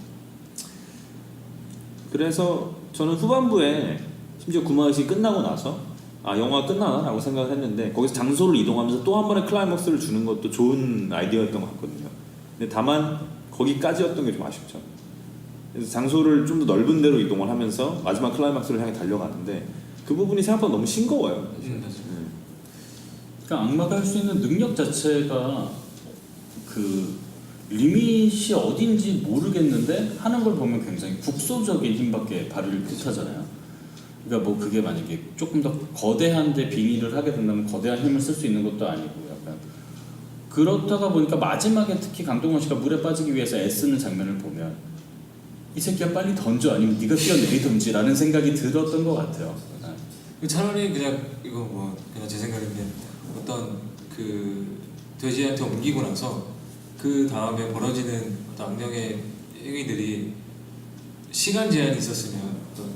그래서 저는 후반부에 심지어 구마읒이 끝나고 나서 아 영화 끝나나라고 생각을 했는데 거기서 장소를 이동하면서 또 한 번의 클라이막스를 주는 것도 좋은 아이디어였던 것 같거든요. 근데 다만 거기까지였던 게 좀 아쉽죠. 그래서 장소를 좀 더 넓은 데로 이동을 하면서 마지막 클라이막스를 향해 달려가는데 그 부분이 생각보다 너무 싱거워요. 사실. 맞아요. 그러니까 악마가 할 수 있는 능력 자체가 그 리밋이 어딘지 모르겠는데 하는 걸 보면 굉장히 국소적인 힘밖에 발휘를 못하잖아요. 그러니까 뭐 그게 만약에 조금 더 거대한데 빙의를 하게 된다면 거대한 힘을 쓸 수 있는 것도 아니고 약간 그렇다가 보니까 마지막에 특히 강동원 씨가 물에 빠지기 위해서 애쓰는 장면을 보면 이 새끼야 빨리 던져 아니면 네가 뛰어내리던지라는 생각이 들었던 것 같아요. 차라리 그냥 이거 뭐 그냥 제 생각인데 어떤 그 돼지한테 옮기고 나서 그 다음에 벌어지는 어떤 악령의 행위들이 시간 제한이 있었으면 어떤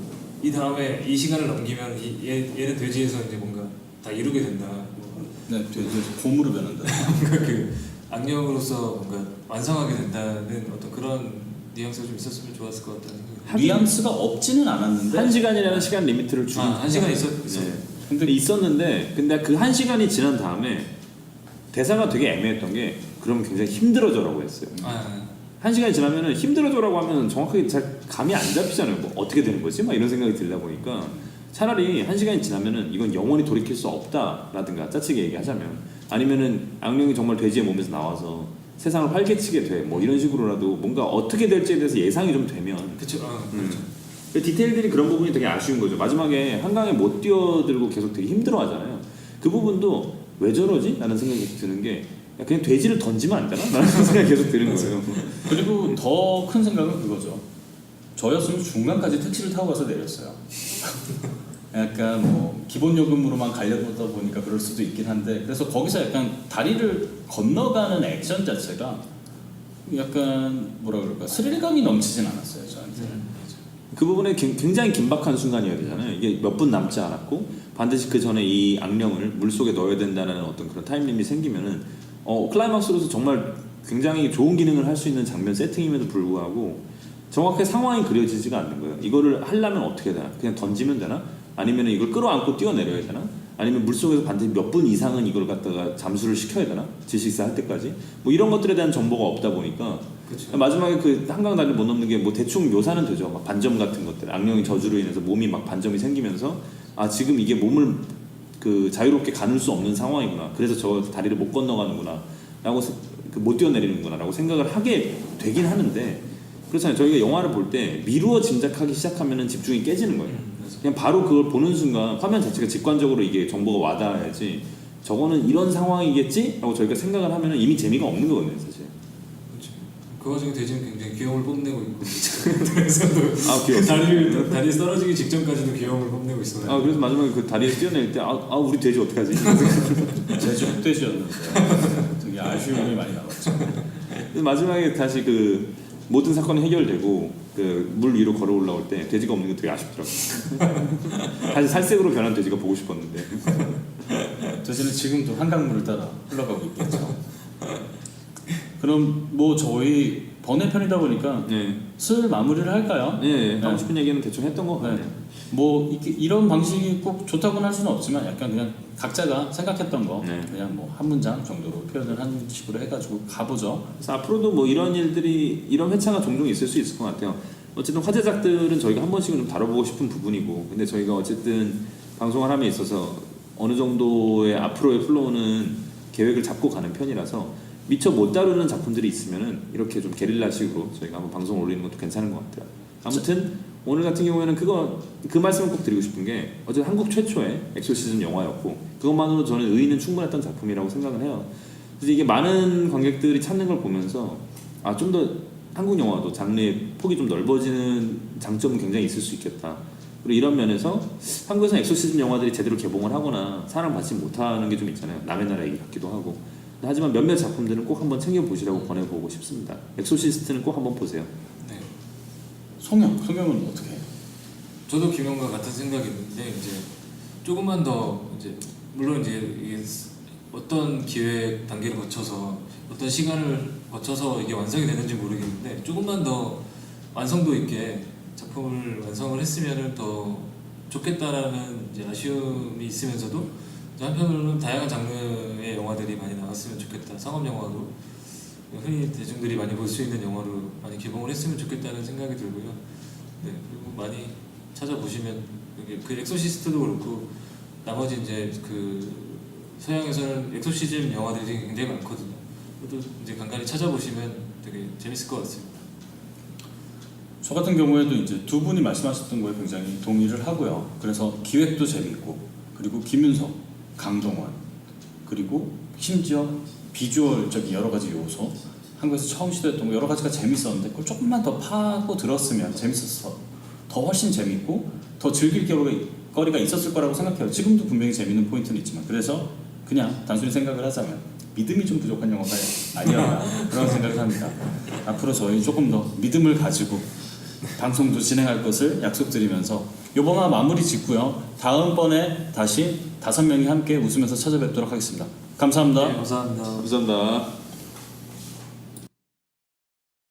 이 다음에 이 시간을 넘기면 얘는 돼지에서 이제 뭔가 다 이루게 된다. 뭐 네, 되게 곰으로 변한다. 뭔가 그 악령으로서 뭔가 완성하게 된다는 어떤 그런 뉘앙스가 좀 있었으면 좋았을 것 같다는 생각이. 뉘앙스가 없지는 않았는데 1시간이라는 시간 리미트를 주는 한 시간 있었. 네. 근데 있었는데 근데 그 1시간이 지난 다음에 대사가 되게 애매했던 게 그러면 굉장히 힘들어져라고 했어요. 1시간이 지나면은 힘들어져라고 하면 정확하게 잘 감이 안 잡히잖아요. 뭐 어떻게 되는 거지? 막 이런 생각이 들다 보니까 차라리 1시간이 지나면은 이건 영원히 돌이킬 수 없다라든가 짜치게 얘기하자면 아니면은 악령이 정말 돼지의 몸에서 나와서 세상을 활개치게 돼 뭐 이런 식으로라도 뭔가 어떻게 될지에 대해서 예상이 좀 되면 그렇죠. 그렇죠. 그 디테일들이 그런 부분이 되게 아쉬운 거죠. 마지막에 한강에 못 뛰어들고 계속 되게 힘들어하잖아요. 그 부분도 왜 저러지? 라는 생각이 계속 드는 게 그냥 돼지를 던지면 안 되나? 라는 생각이 계속 드는 거예요. 그리고 더 큰 생각은 그거죠. 저였으면 중간까지 택시를 타고 가서 내렸어요. 약간 뭐 기본 요금으로만 가려다 보니까 그럴 수도 있긴 한데 그래서 거기서 약간 다리를 건너가는 액션 자체가 약간 뭐라 그럴까 스릴감이 넘치진 않았어요 저한테. 그 부분에 굉장히 긴박한 순간이어야 되잖아요. 이게 몇 분 남지 않았고 반드시 그 전에 이 악령을 물속에 넣어야 된다는 어떤 그런 타임리밋이 생기면은 클라이막스로서 정말 굉장히 좋은 기능을 할 수 있는 장면 세팅임에도 불구하고 정확하게 상황이 그려지지가 않는 거예요. 이거를 하려면 어떻게 되나? 그냥 던지면 되나? 아니면 이걸 끌어안고 뛰어내려야 되나? 아니면 물속에서 반드시 몇 분 이상은 이걸 갖다가 잠수를 시켜야 되나? 질식사 할 때까지? 뭐 이런 것들에 대한 정보가 없다 보니까 그쵸. 마지막에 그 한강 다리를 못 넘는 게 뭐 대충 묘사는 되죠. 막 반점 같은 것들, 악령의 저주로 인해서 몸이 막 반점이 생기면서 아 지금 이게 몸을 그 자유롭게 가눌 수 없는 상황이구나. 그래서 저 다리를 못 건너가는구나.라고 못 뛰어내리는구나라고 생각을 하게 되긴 하는데 그렇잖아요. 저희가 영화를 볼 때 미루어 짐작하기 시작하면은 집중이 깨지는 거예요. 그냥 바로 그걸 보는 순간 화면 자체가 직관적으로 이게 정보가 와닿아야지 저거는 이런 상황이겠지? 라고 저희가 생각을 하면은 이미 재미가 없는 거거든요, 사실. 그렇죠. 그 와중에 돼지는 굉장히 귀여움을 뽐내고 있고 그래서도 귀여웠어요. 다리 떨어지기 직전까지도 귀여움을 뽐내고 있어요. 그래서 마지막에 그 다리에서 뛰어낼 때 우리 돼지 어떡하지? 제주 흑돼지였는데 되게 아쉬움이 많이 남았죠. 그래서 마지막에 다시 그 모든 사건이 해결되고 그 물 위로 걸어 올라올 때 돼지가 없는 게 되게 아쉽더라고요. 다시 살색으로 변한 돼지가 보고 싶었는데 돼지는 지금도 한강물을 따라 흘러가고 있겠죠. 그럼 뭐 저희 번외편이다 보니까 네. 슬 마무리를 할까요? 네, 하고 싶은 얘기는 대충 했던 것 같아요. 뭐 이런 방식이 꼭 좋다고는 할 수는 없지만 약간 그냥 각자가 생각했던 거 네. 그냥 뭐 한 문장 정도로 표현을 한 식으로 해가지고 가보죠. 그래서 앞으로도 뭐 이런 일들이 이런 회차가 종종 있을 수 있을 것 같아요. 어쨌든 화제작들은 저희가 한 번씩은 좀 다뤄보고 싶은 부분이고 근데 저희가 어쨌든 방송을 함에 있어서 어느 정도의 앞으로의 플로우는 계획을 잡고 가는 편이라서 미처 못 다루는 작품들이 있으면은 이렇게 좀 게릴라식으로 저희가 한번 방송을 올리는 것도 괜찮은 것 같아요. 아무튼 오늘 같은 경우에는 그 말씀을 꼭 드리고 싶은 게 어쨌든 한국 최초의 엑소시즘 영화였고 그것만으로 저는 의의는 충분했던 작품이라고 생각을 해요. 그래서 이게 많은 관객들이 찾는 걸 보면서 좀 더 한국 영화도 장르의 폭이 좀 넓어지는 장점은 굉장히 있을 수 있겠다. 그리고 이런 면에서 한국에서 엑소시즘 영화들이 제대로 개봉을 하거나 사랑받지 못하는 게 좀 있잖아요. 남의 나라 얘기 같기도 하고 하지만 몇몇 작품들은 꼭 한번 챙겨보시라고 권해보고 싶습니다. 엑소시스트는 꼭 한번 보세요. 네. 송영은 어떻게 해요? 저도 김영과 같은 생각이 있는데 이제 조금만 더 이제 물론 이제 이게 어떤 기획 단계를 거쳐서 어떤 시간을 거쳐서 이게 완성이 되는지 모르겠는데 조금만 더 완성도 있게 작품을 완성을 했으면은 더 좋겠다라는 이제 아쉬움이 있으면서도 이제 한편으로는 다양한 장르의 영화들이 많이 나왔으면 좋겠다. 상업 영화도 흔히 대중들이 많이 볼 수 있는 영화로 많이 개봉을 했으면 좋겠다는 생각이 들고요. 네, 그리고 많이 찾아보시면 여기 그 엑소시스트도 그렇고 나머지 이제 그 서양에서는 엑소시즘 영화들이 굉장히 많거든요. 그것도 이제 간간히 찾아보시면 되게 재밌을 것 같습니다. 저 같은 경우에도 이제 두 분이 말씀하셨던 거에 굉장히 동의를 하고요. 그래서 기획도 재밌고, 그리고 김윤석, 강동원, 그리고 심지어 비주얼적인 여러 가지 요소, 한국에서 처음 시도했던 거 여러 가지가 재밌었는데 그걸 조금만 더 파고 들었으면 재밌었어. 더 훨씬 재밌고 더 즐길 거리가 있었을 거라고 생각해요. 지금도 분명히 재밌는 포인트는 있지만, 그래서 그냥 단순히 생각을 하자면 믿음이 좀 부족한 영화가 아니었나 그런 생각을 합니다. 앞으로 저희 조금 더 믿음을 가지고 방송도 진행할 것을 약속드리면서 요번화 마무리 짓고요. 다음번에 다시 5명이 함께 웃으면서 찾아뵙도록 하겠습니다. 감사합니다. 감사합니다. 감사합니다.